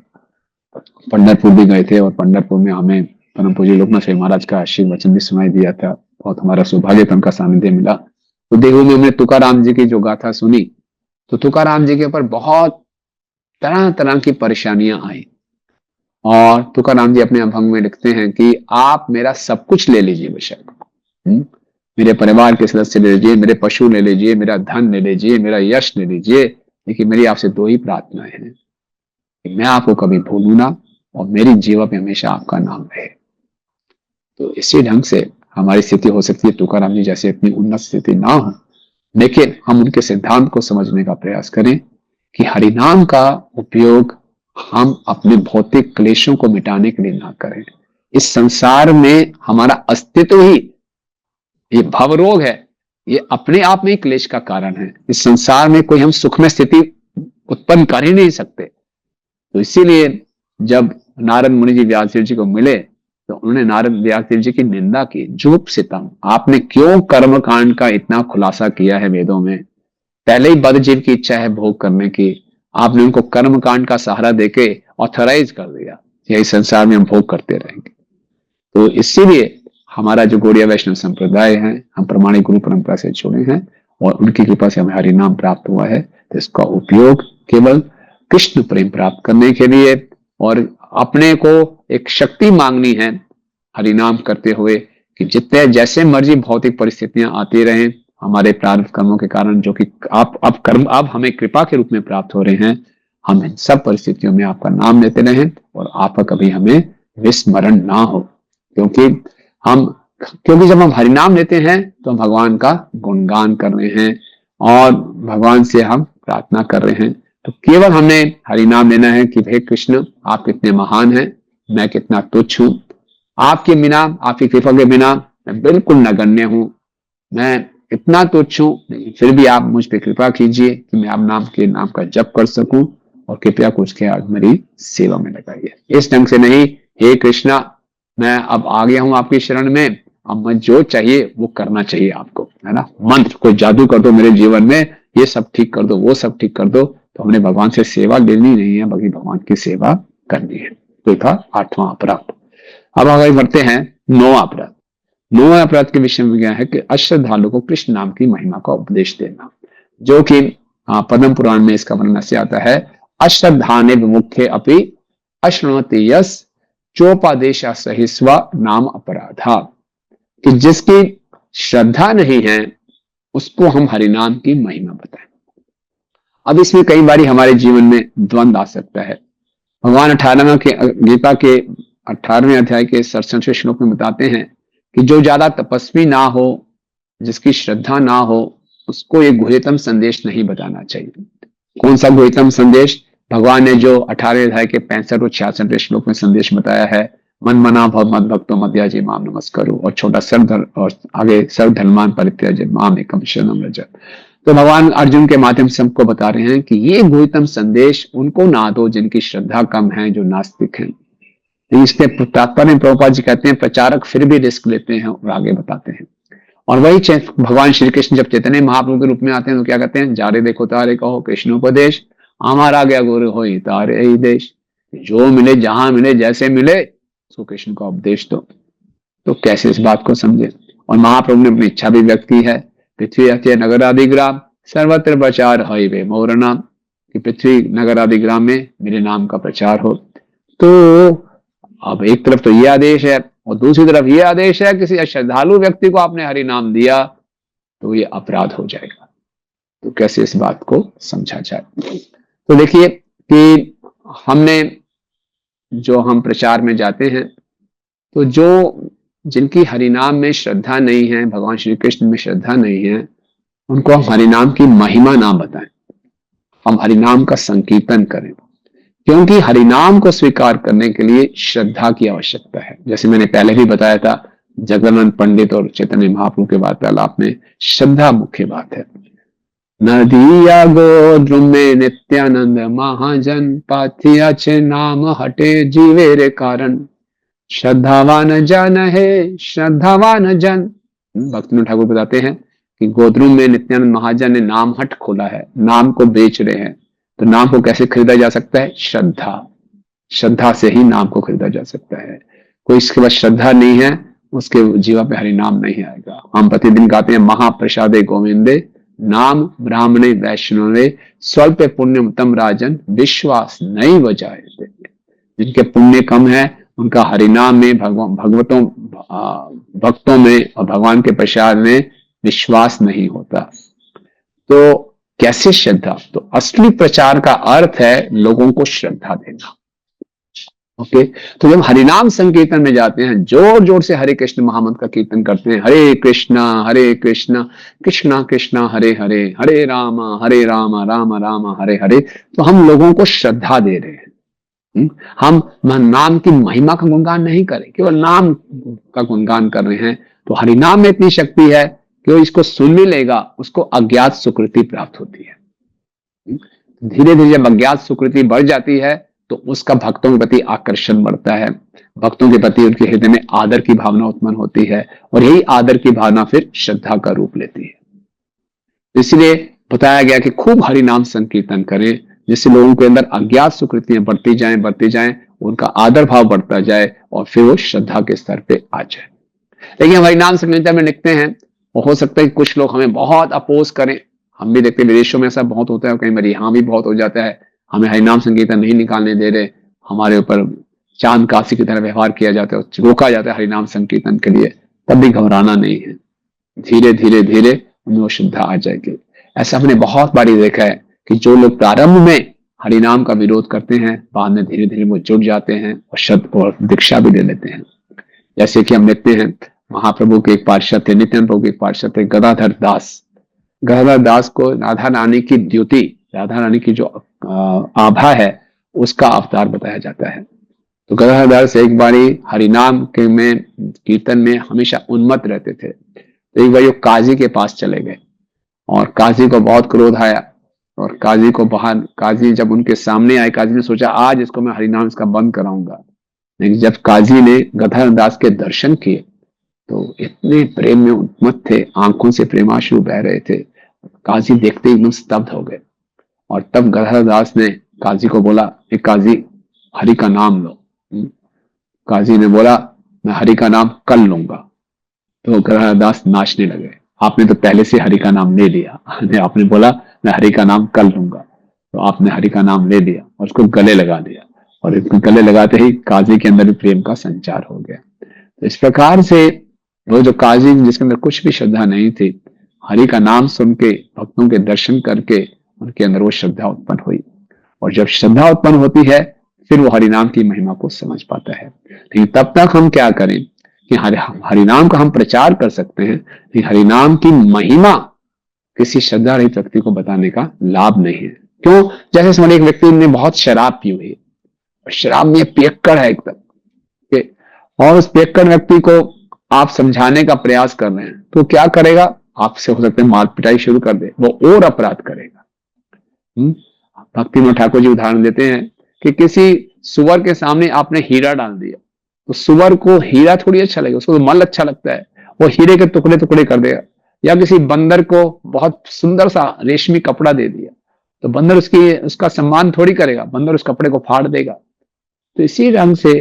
पंढरपुर भी गए थे, और पंढरपुर में हमें परम पूज्य लोकनाथ श्री महाराज का आशीर्वचन भी सुनाई दिया था। बहुत हमारा सौभाग्य था, उनका सानिध्य मिला। तो देहू में हमने तुकाराम जी की जो गाथा सुनी, तो तुकाराम जी के ऊपर बहुत तरह तरह की परेशानियां आई, और तुकाराम जी अपने अभंग में लिखते हैं कि आप मेरा सब कुछ ले लीजिए, बेशक मेरे परिवार के सदस्य ले लीजिए, मेरे पशु ले लीजिए, मेरा धन ले लीजिए, मेरा यश ले लीजिए, लेकिन मेरी आपसे 2 ही प्रार्थनाएं हैं। कि मैं आपको कभी भूलूं ना और मेरी जीवन में हमेशा आपका नाम रहे। तो इसी ढंग से हमारी स्थिति हो सकती है तुकाराम जी जैसे इतनी उन्नत स्थिति ना हो, लेकिन हम उनके सिद्धांत को समझने का प्रयास करें कि हरिनाम का उपयोग हम अपने भौतिक क्लेशों को मिटाने के लिए ना करें। इस संसार में हमारा अस्तित्व ही ये भवरोग है, ये अपने आप में ही क्लेश का कारण है। इस संसार में कोई हम सुख में स्थिति उत्पन्न कर ही नहीं सकते। तो इसीलिए जब नारद मुनि जी व्यास जी को मिले तो उन्होंने नारद व्यास जी की निंदा की, जुप सितम, आपने क्यों कर्म कांड का इतना खुलासा किया है वेदों में, पहले ही बद जीव की इच्छा है भोग करने की, आपने उनको कर्म कांड का सहारा देके ऑथराइज कर दिया, यही संसार में हम भोग करते रहेंगे। तो इसीलिए हमारा जो गौड़िया वैष्णव संप्रदाय है, हम प्रमाणिक गुरु परंपरा से जुड़े हैं और उनकी कृपा से हमें हरि नाम प्राप्त हुआ है। तो इसका उपयोग केवल कृष्ण प्रेम प्राप्त करने के लिए और अपने को एक शक्ति मांगनी है हरि नाम करते हुए कि जितने जैसे मर्जी भौतिक परिस्थितियां आती रहें, हमारे प्रारब्ध कर्मों के कारण जो कि अब हमें कृपा के रूप में प्राप्त हो रहे हैं, हम इन सब परिस्थितियों में आपका नाम लेते रहें और आपका कभी हमें विस्मरण ना हो। क्योंकि जब हम हरिनाम लेते हैं तो हम भगवान का गुणगान कर रहे हैं और भगवान से हम प्रार्थना कर रहे हैं। तो केवल हमें हरिनाम लेना है कि हे कृष्ण आप कितने महान हैं, मैं कितना तुच्छ हूं, आपके बिना, आपकी कृपा के बिना मैं बिल्कुल नगण्य हूं, मैं इतना तुच्छ हूं, फिर भी आप मुझ पर कृपा कीजिए कि मैं आप के नाम का जप कर सकूं और कृपया कुछ के आज मेरी सेवा में लगाइए। इस ढंग से नहीं, हे कृष्णा मैं अब आ गया हूं आपकी शरण में, अब मैं जो चाहिए वो करना चाहिए आपको, है ना, मंत्र कोई जादू कर दो मेरे जीवन में, ये सब ठीक कर दो, वो सब ठीक कर दो। तो हमने भगवान से सेवा लेनी नहीं है, बल्कि भगवान की सेवा करनी है। तो था 8वां अपराध। अब आगे बढ़ते हैं 9वां अपराध। 9वां अपराध के विषय में क्या है कि अश्रद्धालु को कृष्ण नाम की महिमा का उपदेश देना, जो कि पद्म पुराण में इसका वर्णन से आता है, अश्रद्धाने विमुखे अपि अश्नुते यस चोपादेश सहिष्वा नाम अपराधा, कि जिसकी श्रद्धा नहीं है उसको हम हरिनाम की महिमा बताएं। अब इसमें कई बार हमारे जीवन में द्वंद्व आ सकता है। भगवान 18वें के गीता के 18वें अध्याय के 67वें श्लोक में बताते हैं कि जो ज्यादा तपस्वी ना हो, जिसकी श्रद्धा ना हो, उसको एक गुह्यतम संदेश नहीं बताना चाहिए। कौन सा गुह्यतम संदेश? भगवान ने जो 18वें अध्याय के 65 और 66वें श्लोक में संदेश बताया है, मन मना भव मद भक्तो मध्याजी माम नमस्करो, और छोटा सर्व और आगे सर्व धर्मान परित्याज्य माम एकम शरणम व्रज। तो भगवान अर्जुन के माध्यम से हमको बता रहे हैं कि ये गुह्यतम संदेश उनको ना दो जिनकी श्रद्धा कम है, जो नास्तिक हैं। इसके तात्पर्य प्रभुपाद जी कहते हैं प्रचारक फिर भी रिस्क लेते हैं और आगे बताते हैं। और वही भगवान श्री कृष्ण जब चैतन्य महाप्रभु के रूप में आते हैं तो क्या कहते हैं, जारे देखो तारे कहो कृष्ण उपदेश, हमारा गया गुरु हो तारे ही देश। जो मिले, जहां मिले, जैसे मिले, उसको कृष्ण का उपदेश दो। तो कैसे इस बात को समझे? और महाप्रभु ने अपनी इच्छा भी व्यक्त की है, पृथ्वी अत्य नगर आदि ग्राम सर्वत्र प्रचार है वे मोर नाम, कि पृथ्वी नगर आदि ग्राम में मेरे नाम का प्रचार हो। तो अब एक तरफ तो ये आदेश है और दूसरी तरफ ये आदेश है, किसी अश्रद्धालु व्यक्ति को आपने हरि नाम दिया तो ये अपराध हो जाएगा। तो कैसे इस बात को समझा जाए? तो देखिए कि हम प्रचार में जाते हैं तो जिनकी हरिनाम में श्रद्धा नहीं है, भगवान श्री कृष्ण में श्रद्धा नहीं है, उनको हम हरिनाम की महिमा ना बताएं, हम हरिनाम का संकीर्तन करें। क्योंकि हरिनाम को स्वीकार करने के लिए श्रद्धा की आवश्यकता है। जैसे मैंने पहले भी बताया था, जगदानंद पंडित और चैतन्य महाप्रभु के वार्तालाप में श्रद्धा मुख्य बात है। नदिया गोद्रुम में नित्यानंद महाजन, पाथिया चे नाम हटे जीवे रे कारण, श्रद्धावान जन है श्रद्धावान जन। भक्तिविनोद ठाकुर बताते हैं कि गोद्रुम में नित्यानंद महाजन ने नाम हट खोला है, नाम को बेच रहे हैं। तो नाम को कैसे खरीदा जा सकता है? श्रद्धा से ही नाम को खरीदा जा सकता है। कोई इसके पास श्रद्धा नहीं है, उसके जीवा पे हरि नाम नहीं आएगा। हम प्रतिदिन गाते हैं महाप्रसादे गोविंदे, नाम ब्राह्मणे वैष्णवे, स्वल्प पुण्यम तम राजन, विश्वास नहीं बजाए। जिनके पुण्य कम है उनका हरिनाम में, भक्तों में और भगवान के प्रसाद में विश्वास नहीं होता। तो कैसे श्रद्धा? तो असली प्रचार का अर्थ है लोगों को श्रद्धा देना। ओके, तो जब हरिनाम संकीर्तन में जाते हैं, जोर जोर से हरे कृष्ण महामंत्र का कीर्तन करते हैं, हरे कृष्णा कृष्णा कृष्णा हरे हरे, हरे राम राम राम हरे हरे, तो हम लोगों को श्रद्धा दे रहे हैं। हम नाम की महिमा का गुणगान नहीं करें, केवल नाम का गुणगान कर रहे हैं। तो हरिनाम में इतनी शक्ति है कि वो इसको सुन भी लेगा, उसको अज्ञात सुकृति प्राप्त होती है। धीरे धीरे जब अज्ञात सुकृति बढ़ जाती है तो उसका भक्तों के प्रति आकर्षण बढ़ता है, भक्तों के प्रति उनके हृदय में आदर की भावना उत्पन्न होती है, और यही आदर की भावना फिर श्रद्धा का रूप लेती है। इसलिए बताया गया कि खूब हरिनाम संकीर्तन करें, जिससे लोगों के अंदर अज्ञात सुकृतियां बढ़ती जाएं, उनका आदर भाव बढ़ता जाए और फिर वो श्रद्धा के स्तर पे आ जाए। लेकिन हम हरिनाम संकीर्तन में लिखते हैं, और हो सकता है कि कुछ लोग हमें बहुत अपोज करें। हम भी देखते हैं विदेशों में ऐसा बहुत होता है, कई बार यहाँ भी बहुत हो जाता है, हमें हरिनाम संकीर्तन नहीं निकालने दे रहे, हमारे ऊपर चांद काशी की तरह व्यवहार किया जाता है, रोका जाता है हरिनाम संकीर्तन के लिए। तब भी घबराना नहीं है, धीरे धीरे धीरे उनमें वो श्रद्धा आ जाएगी। ऐसा हमने बहुत बारी देखा है कि जो लोग प्रारंभ में हरिनाम का विरोध करते हैं, बाद में धीरे धीरे वो जुड़ जाते हैं और शब्द और दीक्षा भी ले लेते हैं। जैसे कि हम देखते हैं महाप्रभु के एक पार्षद थे, नित्यानंद प्रभु के एक पार्षद थे, गदाधर दास। गदाधर दास को राधा रानी की द्युति, राधा रानी की जो आभा है, उसका अवतार बताया जाता है। तो गदाधर दास एक बारी हरिनाम के में कीर्तन में हमेशा उन्मत्त रहते थे। तो एक बार वो काजी के पास चले गए और काजी को बहुत क्रोध आया, और काजी को बाहर, काजी जब उनके सामने आए, काजी ने सोचा आज इसको मैं हरिनाम इसका बंद कराऊंगा। लेकिन जब काजी ने गदाधर दास के दर्शन किए तो इतने प्रेम में उन्मत्त थे, आंखों से प्रेमाश्रु बह रहे थे, काजी देखते ही एकदम स्तब्ध हो गए। और तब गदाधर दास ने काजी को बोला कि काजी हरि का नाम लो। काजी ने बोला मैं हरि का नाम कल लूंगा। तो गदाधर दास नाचने लगे, आपने तो पहले से हरि का नाम ले लिया, आपने बोला मैं हरि का नाम कल लूंगा, तो आपने हरि का नाम ले लिया और उसको गले लगा दिया, और इसको गले लगाते ही काजी के अंदर भी प्रेम का संचार हो गया। तो इस प्रकार से वो जो काजी जिसके अंदर कुछ भी श्रद्धा नहीं थी, हरि का नाम सुन के, भक्तों के दर्शन करके उनके अंदर वो श्रद्धा उत्पन्न हुई। और जब श्रद्धा उत्पन्न होती है फिर वो हरिनाम की महिमा को समझ पाता है। लेकिन तब तक हम क्या करें कि हरिनाम का हम प्रचार कर सकते हैं, लेकिन हरिनाम की महिमा किसी श्रद्धा रहित व्यक्ति को बताने का लाभ नहीं है। क्यों? जैसे समझिए एक व्यक्ति ने बहुत शराब पी हुई है, शराब में पियक्कड़ है एकदम, और उस पियक्कड़ व्यक्ति को आप समझाने का प्रयास कर रहे हैं, तो क्या करेगा? आपसे हो सकता है मार पिटाई शुरू कर दे, वो और अपराध करेगा। भक्तिनाथ ठाकुर जी उदाहरण देते हैं कि किसी सुअर के सामने आपने हीरा डाल दिया, तो सुअर को हीरा थोड़ी अच्छा लगेगा, उसको तो मल अच्छा लगता है, वो हीरे के टुकड़े टुकड़े कर देगा। या किसी बंदर को बहुत सुंदर सा रेशमी कपड़ा दे दिया, तो बंदर उसका सम्मान थोड़ी करेगा, बंदर उस कपड़े को फाड़ देगा। तो इसी ढंग से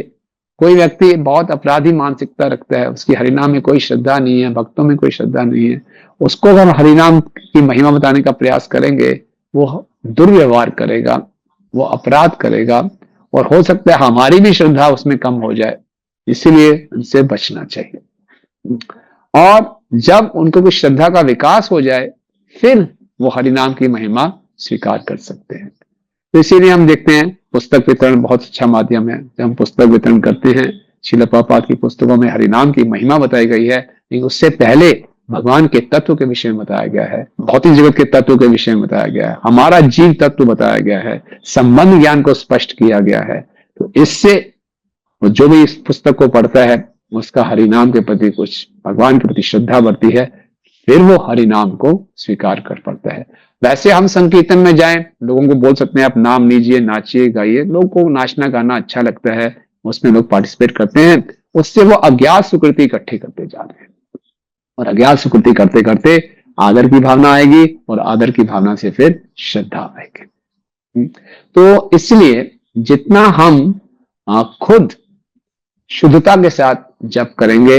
कोई व्यक्ति बहुत अपराधी मानसिकता रखता है, उसकी हरिनाम में कोई श्रद्धा नहीं है, भक्तों में कोई श्रद्धा नहीं है, उसको अगर हम हरिनाम की महिमा बताने का प्रयास करेंगे, वो दुर्व्यवहार करेगा, वो अपराध करेगा, और हो सकता है हमारी भी श्रद्धा उसमें कम हो जाए। इसीलिए उनसे बचना चाहिए। और जब उनको कोई श्रद्धा का विकास हो जाए फिर वो हरिनाम की महिमा स्वीकार कर सकते हैं। तो इसीलिए हम देखते हैं पुस्तक वितरण बहुत अच्छा माध्यम है। जब हम पुस्तक वितरण करते हैं, श्रील प्रभुपाद की पुस्तकों में हरिनाम की महिमा बताई गई है, लेकिन उससे पहले भगवान के तत्व के विषय में बताया गया है, भौतिक जगत के तत्व के विषय में बताया गया है, हमारा जीव तत्व बताया गया है, संबंध ज्ञान को स्पष्ट किया गया है। तो इससे जो भी इस पुस्तक को पढ़ता है उसका हरिनाम के प्रति कुछ भगवान के प्रति श्रद्धा बढ़ती है, फिर वो हरिनाम को स्वीकार कर पाता है। वैसे हम संकीर्तन में जाएं, लोगों को बोल सकते हैं आप नाम लीजिए, नाचिए, गाइए, लोगों को नाचना गाना अच्छा लगता है, उसमें लोग पार्टिसिपेट करते हैं, उससे वो अज्ञात सुकृति इकट्ठी करते जा रहे हैं, और अज्ञात सुकृति करते करते आदर की भावना आएगी, और आदर की भावना से फिर श्रद्धा आएगी। तो इसलिए जितना हम खुद शुद्धता के साथ जप करेंगे,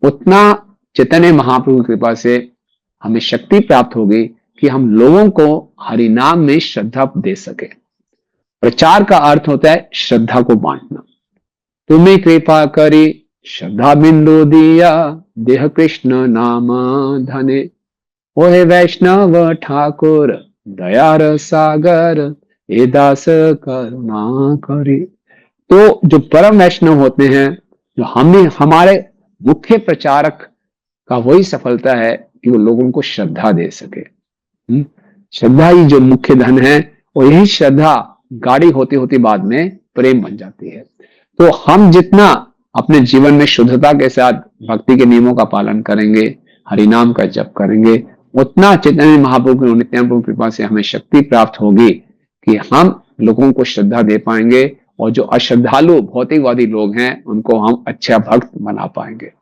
उतना चैतन्य महाप्रभु की कृपा से हमें शक्ति प्राप्त होगी कि हम लोगों को हरिनाम में श्रद्धा दे सके। प्रचार का अर्थ होता है श्रद्धा को बांटना। तुम्हें कृपा करी श्रद्धा बिंदु दिया, देह कृष्ण नाम धने, ओहे वैष्णव ठाकुर दयार सागर हे दास करुणा करे। तो जो परम वैष्णव होते हैं, जो हमें हमारे मुख्य प्रचारक का वही सफलता है कि वो लोगों को श्रद्धा दे सके। श्रद्धा ही जो मुख्य धन है, और यही श्रद्धा गाढ़ी होती होती बाद में प्रेम बन जाती है। तो हम जितना अपने जीवन में शुद्धता के साथ भक्ति के नियमों का पालन करेंगे, हरिनाम का जप करेंगे, उतना चैतन्य महाप्रभु की नित्यानंद कृपा से हमें शक्ति प्राप्त होगी कि हम लोगों को श्रद्धा दे पाएंगे, और जो अश्रद्धालु भौतिकवादी लोग हैं उनको हम अच्छा भक्त बना पाएंगे।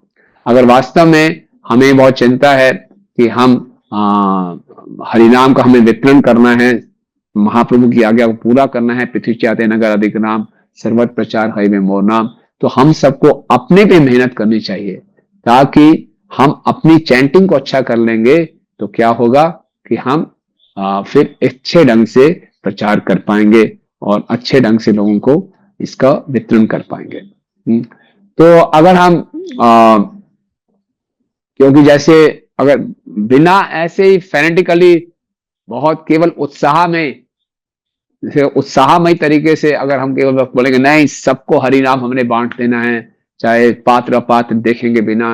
अगर वास्तव में हमें बहुत चिंता है कि हम हरिनाम का हमें वितरण करना है, महाप्रभु की आज्ञा को पूरा करना है, पृथ्वी चाहते नगर अधिक नाम सर्वत्र प्रचार है वे मोर नाम, तो हम सबको अपने पे मेहनत करनी चाहिए, ताकि हम अपनी चैंटिंग को अच्छा कर लेंगे तो क्या होगा कि हम फिर अच्छे ढंग से प्रचार कर पाएंगे और अच्छे ढंग से लोगों को इसका वितरण कर पाएंगे। तो अगर हम क्योंकि जैसे अगर बिना ऐसे ही फैनेटिकली बहुत केवल उत्साह में, जैसे उत्साहमय तरीके से अगर हम केवल बोलेंगे नहीं सबको हरि नाम हमने बांट देना है, चाहे पात्र अपात्र देखेंगे बिना,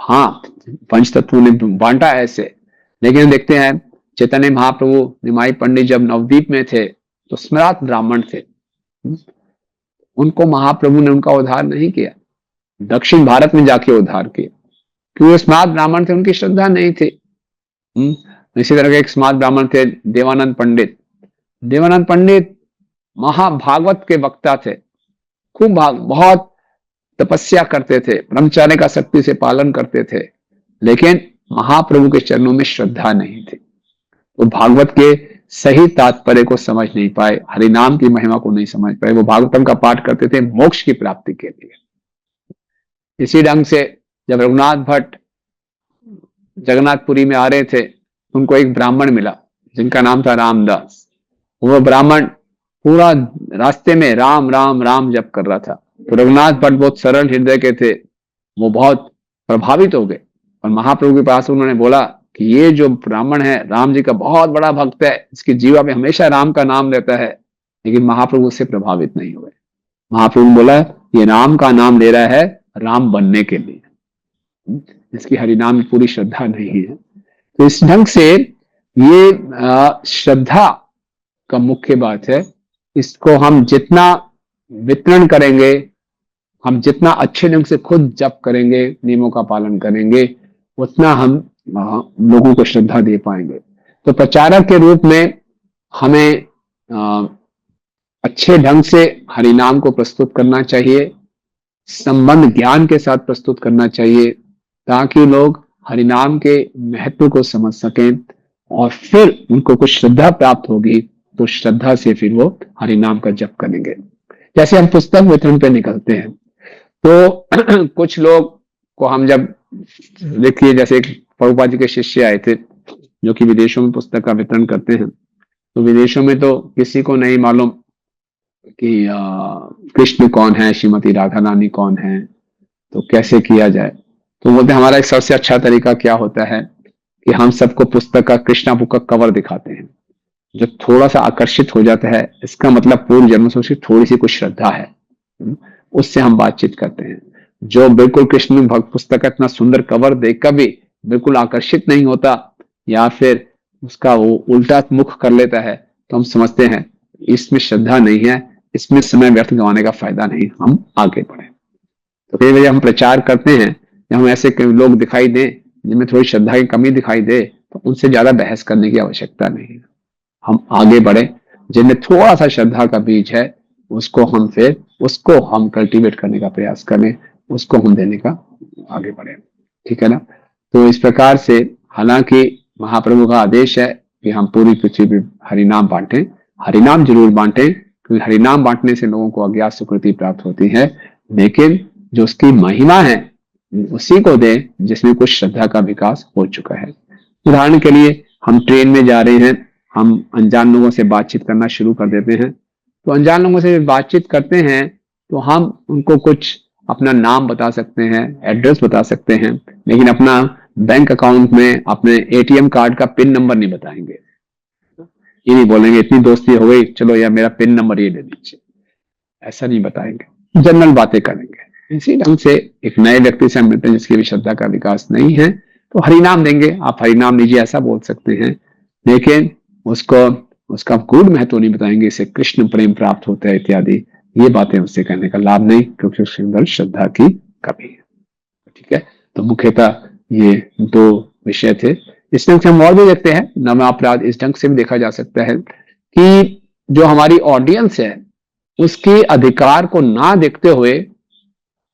हाँ पंच तत्वों ने बांटा ऐसे, लेकिन देखते हैं चैतन्य महाप्रभु निमाई पंडित जब नवद्वीप में थे तो स्मरात ब्राह्मण थे, उनको महाप्रभु ने उनका उद्धार नहीं किया, दक्षिण भारत में जाके उद्धार किया, क्योंकि वो स्मार्त ब्राह्मण थे, उनकी श्रद्धा नहीं थी। इसी तरह के एक स्मार्त ब्राह्मण थे देवानंद पंडित। देवानंद पंडित महाभागवत के वक्ता थे, खूब बहुत तपस्या करते थे, ब्रह्मचर्य का शक्ति से पालन करते थे, लेकिन महाप्रभु के चरणों में श्रद्धा नहीं थी। वो भागवत के सही तात्पर्य को समझ नहीं पाए, हरिनाम की महिमा को नहीं समझ पाए। वो भागवतम का पाठ करते थे मोक्ष की प्राप्ति के लिए। इसी ढंग से जब रघुनाथ भट्ट जगन्नाथपुरी में आ रहे थे, उनको एक ब्राह्मण मिला जिनका नाम था रामदास। वो ब्राह्मण पूरा रास्ते में राम राम राम जप कर रहा था। तो रघुनाथ भट्ट बहुत सरल हृदय के थे, वो बहुत प्रभावित हो गए और महाप्रभु के पास उन्होंने बोला कि ये जो ब्राह्मण है राम जी का बहुत बड़ा भक्त है, इसकी जीवा में हमेशा राम का नाम लेता है, लेकिन महाप्रभु उससे प्रभावित नहीं हुए। महाप्रभु बोला ये राम का नाम ले रहा है राम बनने के लिए, इसकी हरिनाम में पूरी श्रद्धा नहीं है। तो इस ढंग से ये श्रद्धा का मुख्य बात है। इसको हम जितना वितरण करेंगे, हम जितना अच्छे ढंग से खुद जप करेंगे, नियमों का पालन करेंगे, उतना हम लोगों को श्रद्धा दे पाएंगे। तो प्रचारक के रूप में हमें अच्छे ढंग से हरिनाम को प्रस्तुत करना चाहिए, संबंध ज्ञान के साथ प्रस्तुत करना चाहिए, ताकि लोग हरिनाम के महत्व को समझ सकें और फिर उनको कुछ श्रद्धा प्राप्त होगी, तो श्रद्धा से फिर वो हरिनाम का जप करेंगे। जैसे हम पुस्तक वितरण पे निकलते हैं तो कुछ लोग को हम जब देखिए, जैसे एक प्रभुपाद जी के शिष्य आए थे जो कि विदेशों में पुस्तक का वितरण करते हैं, तो विदेशों में तो किसी को नहीं मालूम कि कृष्ण कौन है, श्रीमती राधा रानी कौन है, तो कैसे किया जाए। तो बोलते हमारा एक सबसे अच्छा तरीका क्या होता है कि हम सबको पुस्तक का कृष्णा बुक का कवर दिखाते हैं, जो थोड़ा सा आकर्षित हो जाता है, इसका मतलब पूर्व जन्म से उसकी थोड़ी सी कुछ श्रद्धा है, उससे हम बातचीत करते हैं। जो बिल्कुल कृष्ण भक्त पुस्तक का इतना सुंदर कवर देखकर भी बिल्कुल आकर्षित नहीं होता या फिर उसका वो उल्टा मुख कर लेता है, तो हम समझते हैं इसमें श्रद्धा नहीं है, इसमें समय व्यर्थ गंवाने का फायदा नहीं, हम आगे बढ़े। तो कई वजह हम प्रचार करते हैं, जब हम ऐसे लोग दिखाई दें जिनमें थोड़ी श्रद्धा की कमी दिखाई दे, तो उनसे ज्यादा बहस करने की आवश्यकता नहीं है, हम आगे बढ़े। जिनमें थोड़ा सा श्रद्धा का बीज है उसको हम कल्टीवेट करने का प्रयास करें, उसको हम देने का आगे बढ़े, ठीक है ना। तो इस प्रकार से हालांकि महाप्रभु का आदेश है कि हम पूरी पृथ्वी पर हरिनाम बांटें, हरिनाम जरूर बांटें, क्योंकि हरिनाम बांटने से लोगों को अज्ञात सुकृति प्राप्त होती है, लेकिन जो उसकी महिमा है उसी को दें जिसमें कुछ श्रद्धा का विकास हो चुका है। उदाहरण के लिए हम ट्रेन में जा रहे हैं, हम अनजान लोगों से बातचीत करना शुरू कर देते हैं। तो अनजान लोगों से बातचीत करते हैं तो हम उनको कुछ अपना नाम बता सकते हैं, एड्रेस बता सकते हैं, लेकिन अपना बैंक अकाउंट में अपने एटीएम कार्ड का पिन नंबर नहीं बताएंगे। ये नहीं बोलेंगे इतनी दोस्ती हो गई चलो यार मेरा पिन नंबर ये दे दीजिए, ऐसा नहीं बताएंगे, जनरल बातें करेंगे। इसी ढंग से एक नए व्यक्ति से हम मिलते हैं जिसकी भी श्रद्धा का विकास नहीं है तो हरिनाम देंगे, आप हरिनाम लीजिए ऐसा बोल सकते हैं, लेकिन उसको उसका गूढ़ महत्व नहीं बताएंगे, इसे कृष्ण प्रेम प्राप्त होता है इत्यादि, ये बातें उससे कहने का लाभ नहीं, क्योंकि उसके अंदर श्रद्धा की कमी है। ठीक है, तो मुख्यतः ये दो विषय थे। इस ढंग से हम और भी देखते हैं नवा अपराध, इस ढंग से भी देखा जा सकता है कि जो हमारी ऑडियंस है उसके अधिकार को ना देखते हुए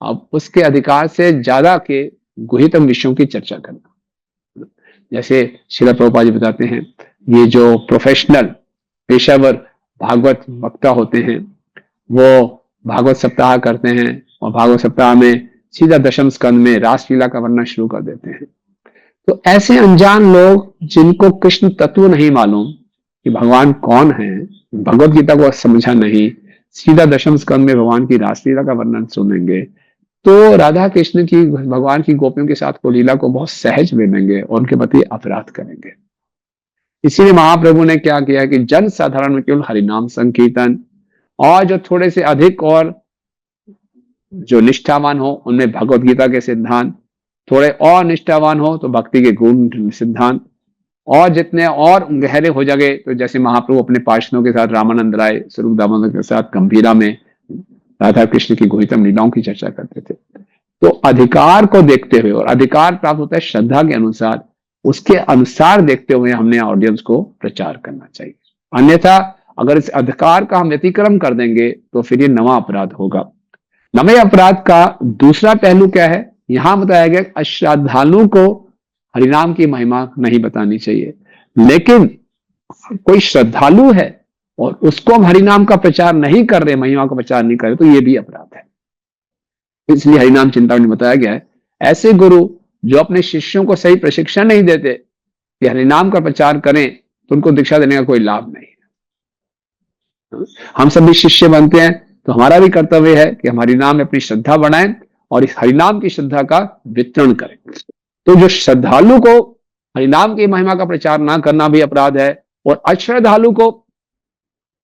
अब उसके अधिकार से ज्यादा के गुहितम विषयों की चर्चा करना। जैसे श्रील प्रभुपाद जी बताते हैं, ये जो प्रोफेशनल पेशेवर भागवत वक्ता होते हैं वो भागवत सप्ताह करते हैं और भागवत सप्ताह में सीधा दशम स्कंद में रासलीला का वर्णन शुरू कर देते हैं। तो ऐसे अनजान लोग जिनको कृष्ण तत्व नहीं मालूम कि भगवान कौन है, भगवत गीता को समझा नहीं, सीधा दशम स्कंद में भगवान की रासलीला का वर्णन सुनेंगे तो राधा कृष्ण की भगवान की गोपियों के साथ को लीला को बहुत सहज ले लेंगे और उनके प्रति अपराध करेंगे। इसीलिए महाप्रभु ने क्या किया कि जन साधारण में केवल हरिनाम संकीर्तन और जो थोड़े से अधिक और जो निष्ठावान हो उनमें भगवत गीता के सिद्धांत, थोड़े और निष्ठावान हो तो भक्ति के गुण सिद्धांत, और जितने और गहरे हो जाए तो जैसे महाप्रभु अपने पार्षदों के साथ रामानंद राय स्वरूप दामोदर के साथ गंभीरा में राधा कृष्ण की गुहितम लीलाओं की चर्चा करते थे। तो अधिकार को देखते हुए, और अधिकार प्राप्त होता है श्रद्धा के अनुसार, उसके अनुसार देखते हुए हमने ऑडियंस को प्रचार करना चाहिए। अन्यथा अगर इस अधिकार का हम व्यतिक्रम कर देंगे तो फिर ये नवा अपराध होगा। नवे अपराध का दूसरा पहलू क्या है, यहां बताया गया अश्रद्धालु को हरिनाम की महिमा नहीं बतानी चाहिए, लेकिन कोई श्रद्धालु है और उसको हम हरिनाम का प्रचार नहीं कर रहे, महिमा का प्रचार नहीं कर रहे, तो ये भी अपराध है। इसलिए हरिनाम चिंतामणि में बताया गया है ऐसे गुरु जो अपने शिष्यों को सही प्रशिक्षण नहीं देते कि हरिनाम का प्रचार करें तो उनको दीक्षा देने का कोई लाभ नहीं है। हम सभी शिष्य बनते हैं तो हमारा भी कर्तव्य है कि हम हरिनाम में अपनी श्रद्धा बढ़ाएं और इस हरिनाम की श्रद्धा का वितरण करें। तो जो श्रद्धालु को हरिनाम की महिमा का प्रचार ना करना भी अपराध है और अश्रद्धालु को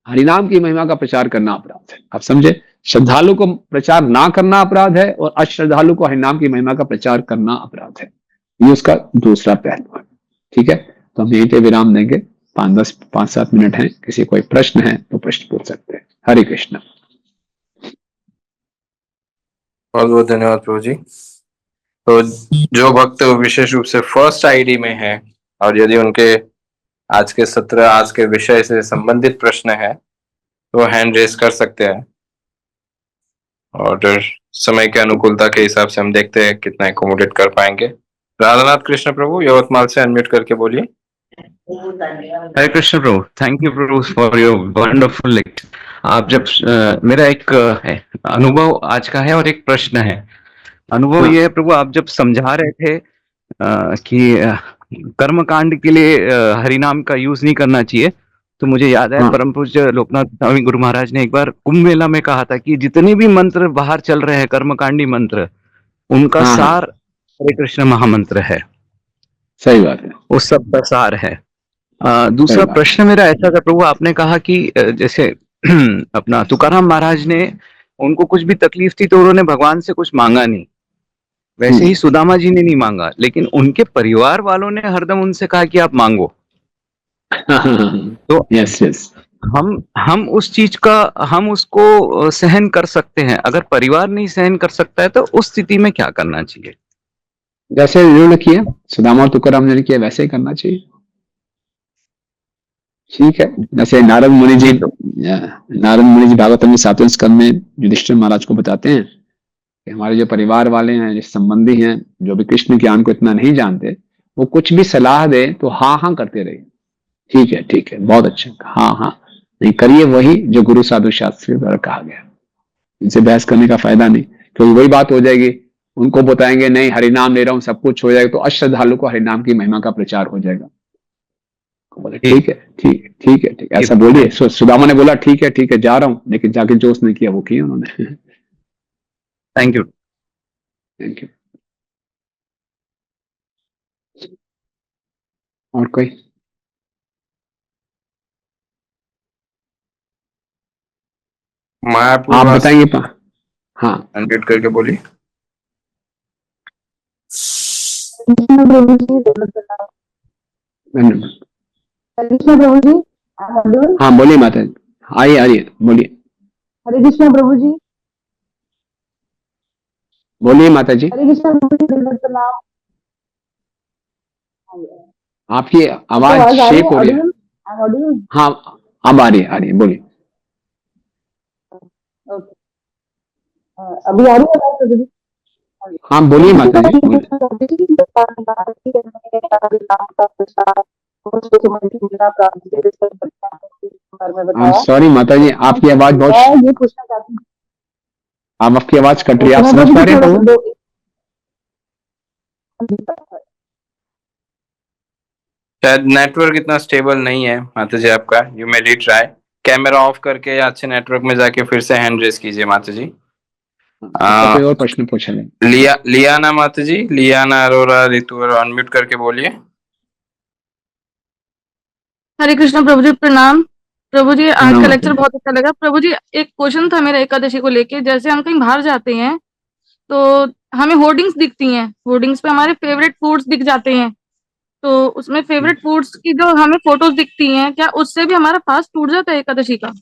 हरिनाम की महिमा का प्रचार करना अपराध है। आप समझे, श्रद्धालु को प्रचार ना करना अपराध है और अश्रद्धालु को हरिनाम की महिमा का प्रचार करना अपराध है। ये उसका दूसरा पहलू है। ठीक है, तो हम यहीं पे विराम देंगे, 5-7 मिनट हैं, किसी कोई प्रश्न है तो प्रश्न पूछ सकते हैं। हरे कृष्ण। बहुत बहुत धन्यवाद प्रभु जी। तो जो भक्त विशेष रूप से फर्स्ट आईडी में है और यदि उनके आज के सत्र, आज के विषय से संबंधित प्रश्न है तो हैंड रेस कर सकते हैं और समय के अनुकूलता के हिसाब से हम देखते हैं कितना एकोमोडेट कर पाएंगे। राधानाथ कृष्ण प्रभु यवतमाल से अनम्यूट करके बोलिए। Hare Krishna prabhu, thank you prabhu for your wonderful lecture. आप जब मेरा एक अनुभव आज का है और एक प्रश्न है। अनुभव ये है प्रभु, आप जब समझा रहे थे कि कर्म कांड के लिए हरिनाम का यूज नहीं करना चाहिए, तो मुझे याद है परम पूज्य लोकनाथ स्वामी गुरु महाराज ने एक बार कुंभ मेला में कहा था कि जितने भी मंत्र बाहर चल रहे हैं कर्मकांडी मंत्र, उनका सार हरे कृष्ण महामंत्र है। सही बात है, वो सब का सार है। दूसरा प्रश्न मेरा ऐसा था प्रभु, आपने कहा कि जैसे अपना तुकाराम महाराज ने, उनको कुछ भी तकलीफ थी तो उन्होंने भगवान से कुछ मांगा नहीं, वैसे ही सुदामा जी ने नहीं मांगा, लेकिन उनके परिवार वालों ने हरदम उनसे कहा कि आप मांगो। तो यस यस, हम उस चीज का, हम उसको सहन कर सकते हैं। अगर परिवार नहीं सहन कर सकता है तो उस स्थिति में क्या करना चाहिए? जैसे इन्होंने किया, सुदामा और तुकाराम ने किया, वैसे ही करना चाहिए। ठीक है, जैसे नारद मुनि जी भागवतम में 7वें स्कंद में युधिष्ठिर महाराज को बताते हैं कि हमारे जो परिवार वाले हैं, जो संबंधी हैं, जो भी कृष्ण ज्ञान को इतना नहीं जानते, वो कुछ भी सलाह दे तो हाँ हाँ करते रहिए। ठीक है, बहुत अच्छा, हाँ हाँ नहीं करिए, वही जो गुरु साधु शास्त्री द्वारा कहा गया। इनसे बहस करने का फायदा नहीं, क्योंकि वही बात हो जाएगी, उनको बताएंगे नहीं हरिनाम ले रहा हूं सब कुछ हो जाएगा, तो अश्रद्धालु को हरिनाम की महिमा का प्रचार हो जाएगा। बोले ठीक है, ऐसा बोलिए। सुदामा ने बोला ठीक है जा रहा हूं, लेकिन जाके जो उसने किया वो किया उन्होंने। Thank you. और कोई? महापुर आप बताएंगे हाँ अनम्यूट करके बोलिए। कृष्ण प्रभु जी, धन्यवाद। कृष्ण प्रभु जी, ऑडिबल? हाँ बोलिए माता जी, आइए बोलिए, हरे कृष्ण प्रभु जी, बोलिए माता जी। हरे कृष्ण प्रभु जी, दंडवत प्रणाम। आपकी आपको आवाज आवाज आ रही शेक है? हो रही है। ऑडिबल? I am audible? हाँ अब आ रही है, बोलिए। ओके। अभी आ रही है आवाज प्रभु जी? हाँ बोलिए माता जी, बोलिए। सॉरी माता जी, आपकी आवाज बहुत, मैं ये पूछना चाहती हूँ, आपकी आवाज कट रही है, आप मैं समझ प्रभु पा जी रहे हैं थोड़ा सा प्रभु? शायद नेटवर्क इतना स्टेबल नहीं है माता जी आपका। You may retry, camera off करके या अच्छे नेटवर्क में जाके फिर से हैंड रेस कीजिए माता जी। आपका कोई और प्रश्न पूछा नहीं। लियाना माता जी, लियाना अरोरा रितु अनम्यूट करके बोलिए। हरे कृष्ण प्रभु जी, प्रणाम। प्रभु जी, आज प्रणाम का माता लेक्चर जी। बहुत अच्छा लगा। प्रभु जी, एक क्वेश्चन था मेरा एकादशी को लेके। जैसे हम कहीं बाहर जाते हैं तो हमें होर्डिंग्स दिखती हैं, होर्डिंग्स पे हमारे फेवरेट फूड्स दिख जाते हैं, तो उसमें फेवरेट फूड्स की जो हमें फोटोज दिखती हैं, क्या उससे भी हमारा फास्ट टूट जाता है एकादशी का?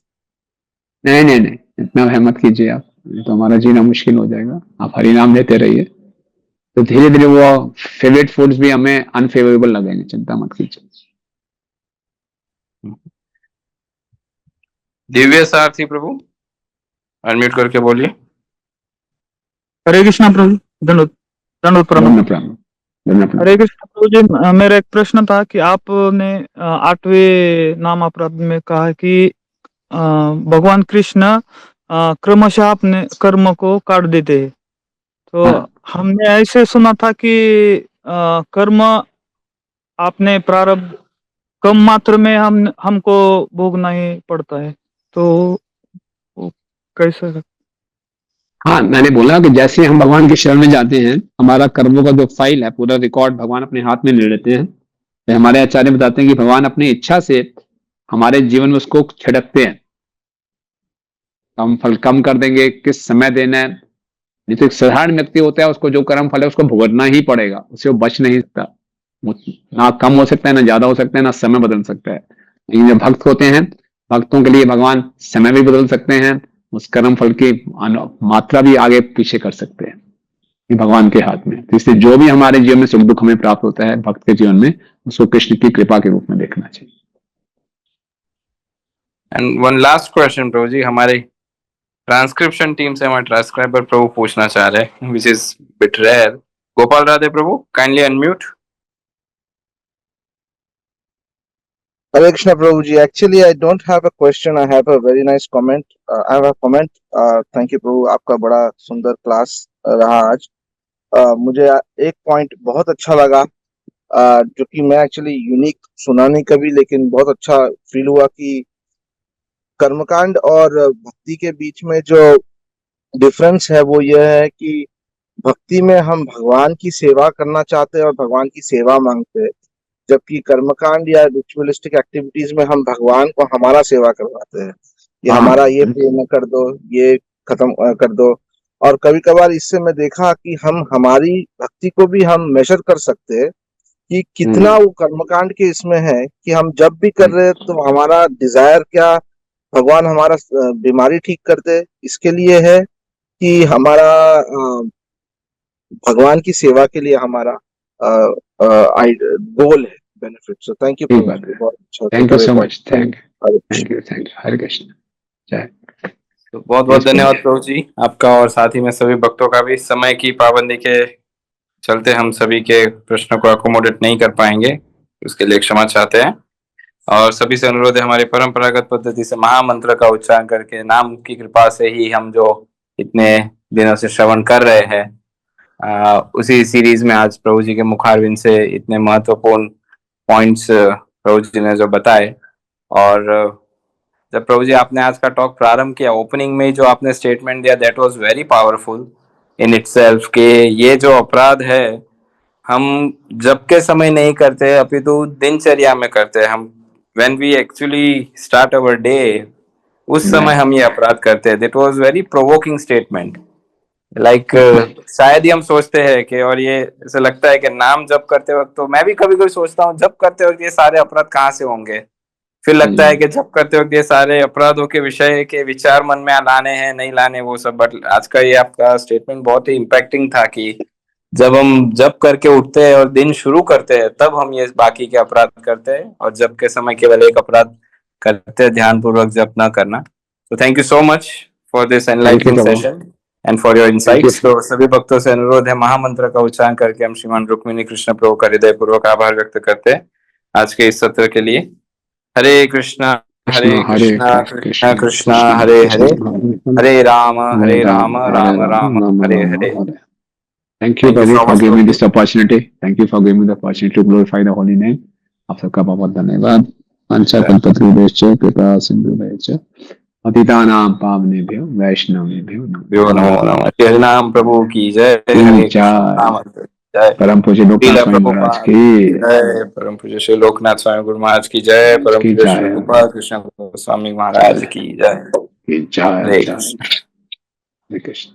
नहीं, इतना हिम्मत कीजिए आप, तो हमारा जीना मुश्किल हो जाएगा। आप हरि नाम लेते रहिए, तो धीरे धीरे वो फेवरेट फूड्स भी हमें अनफेवरेबल लगेंगे, चिंता मत कीजिए। दिव्य सारथी प्रभु अनम्यूट करके बोलिए। हरे कृष्णा प्रभु, दंडवत दंडवत प्रणाम। धन्यवाद। हरे कृष्णा प्रभु जी, मेरा एक प्रश्न था कि आपने 8वें नाम अपराध में कहा कि भगवान कृष्ण क्रमशः अपने कर्म को काट देते हैं। तो हाँ। हमने ऐसे सुना था कि कर्म आपने प्रारब्ध कम मात्र में हमको भोगना ही पड़ता है, तो वो कैसे? हाँ मैंने बोला कि जैसे हम भगवान के शरण में जाते हैं, हमारा कर्मों का जो फाइल है, पूरा रिकॉर्ड भगवान अपने हाथ में ले लेते हैं। तो हमारे आचार्य बताते हैं कि भगवान अपनी इच्छा से हमारे जीवन में उसको छिड़कते हैं। कम फल कम कर देंगे, किस समय देना है। नहीं तो एक साधारण व्यक्ति होता है, उसको जो कर्म फल है उसको भुगतना ही पड़ेगा, उससे वो बच नहीं सकता। ना कम हो सकता है, ना ज्यादा हो सकता है, ना समय बदल सकता है। लेकिन जो भक्त होते हैं, भक्तों के लिए भगवान समय भी बदल सकते हैं, उस कर्म फल की मात्रा भी आगे पीछे कर सकते हैं। ये भगवान के हाथ में। तो इसलिए जो भी हमारे जीवन में सुख दुख हमें प्राप्त होता है भक्त के जीवन में, उसको कृष्ण की कृपा के रूप में देखना चाहिए। एंड वन लास्ट क्वेश्चन प्रभु जी, हमारे ट्रांसक्रिप्शन टीम से हमारे ट्रांसक्राइबर प्रभु पूछना चाह रहे हैं, which is bit rare. Gopal Radhe Prabhu, kindly unmute. Hare Krishna Prabhuji. Actually, I don't have a question. I have a very nice comment. I have a comment. Thank you Prabhu. आपका बड़ा सुंदर class रहा आज। मुझे एक पॉइंट बहुत अच्छा लगा, जो कि मैं एक्चुअली यूनिक सुना नहीं कभी, लेकिन बहुत अच्छा फील हुआ कि कर्मकांड और भक्ति के बीच में जो डिफरेंस है वो ये है कि भक्ति में हम भगवान की सेवा करना चाहते हैं और भगवान की सेवा मांगते हैं, जबकि कर्मकांड या रिचुअलिस्टिक एक्टिविटीज में हम भगवान को हमारा सेवा करवाते हैं कि हमारा ये पूर्ण कर दो, ये खत्म कर दो। और कभी कभार इससे मैं देखा कि हम हमारी भक्ति को भी हम मेजर कर सकते हैं कि कितना वो कर्मकांड के इसमें है कि हम जब भी कर रहे हैं तो हमारा डिजायर क्या, भगवान हमारा बीमारी ठीक कर दे, इसके लिए है कि हमारा भगवान की सेवा के लिए हमारा गोल है, बेनिफिट। सो थैंक यू बहुत अच्छा। Thank you so much. Thank you Hare Krishna. जय। तो बहुत बहुत धन्यवाद प्रभु जी आपका, और साथ ही में सभी भक्तों का भी। समय की पाबंदी के चलते हम सभी के प्रश्नों को अकोमोडेट नहीं कर पाएंगे, उसके लिए क्षमा चाहते हैं। और सभी से अनुरोध है, हमारे परंपरागत पद्धति से महामंत्र का उच्चारण करके नाम की कृपा से ही हम जो इतने दिनों से श्रवण कर रहे हैं, उसी सीरीज में आज प्रभु जी के मुखारविंद से इतने महत्वपूर्ण पॉइंट्स प्रभु जी ने जो बताए। और जब प्रभु जी आपने आज का टॉक प्रारंभ किया, ओपनिंग में जो आपने स्टेटमेंट दिया, that was very powerful in itself, कि ये जो अपराध है हम जब के समय नहीं करते, अपितु दिनचर्या में करते हैं। हम when we actually start our day, उस समय हम ये अपराध करते हैं। That was very provoking statement. Like शायद ही हम सोचते हैं कि, और ये ऐसा लगता है कि नाम जप करते वक्त, तो मैं भी कभी कभी सोचता हूँ जप करते वक्त ये सारे अपराध कहाँ से होंगे। फिर लगता है कि जप करते वक्त ये सारे अपराधों के विषय के विचार मन में लाने हैं नहीं लाने वो सब। बट आज का ये आपका स्टेटमेंट बहुत ही इम्पैक्टिंग था कि जब हम जप करके उठते हैं और दिन शुरू करते हैं तब हम ये बाकी के अपराध करते हैं, और जप के समय केवल एक अपराध करते हैं, ध्यान पूर्वक जप न करना। तो thank you so much for this enlightening session and for your insights. तो सभी भक्तों से अनुरोध है, महामंत्र का उच्चारण करके हम श्रीमान रुक्मिणी कृष्ण प्रभु का हृदय पूर्वक आभार व्यक्त करते हैं आज के इस सत्र के लिए। हरे कृष्णा कृष्णा कृष्णा कृष्णा हरे हरे, हरे Ram Ram Ram Hare Hare. Thank you, Prabhu, for giving me this opportunity. Thank you for giving me the opportunity to glorify the holy name. आप सबका बहुत धन्यवाद। अंशा कल्पतरुभ्यश्च कृपा सिन्धुभ्यश्च पतितानां पावनेभ्यो वैष्णवेभ्यो नमो नमः। हरि नाम प्रभु की जय। जय परम पूज्य लोकनाथ स्वामी महाराज की जय। परम पूज्य श्री लोकनाथ स्वामी गुरु महाराज की जय। परम पूज्य श्री गोपाल कृष्ण स्वामी महाराज की जय। जय। हरे कृष्ण।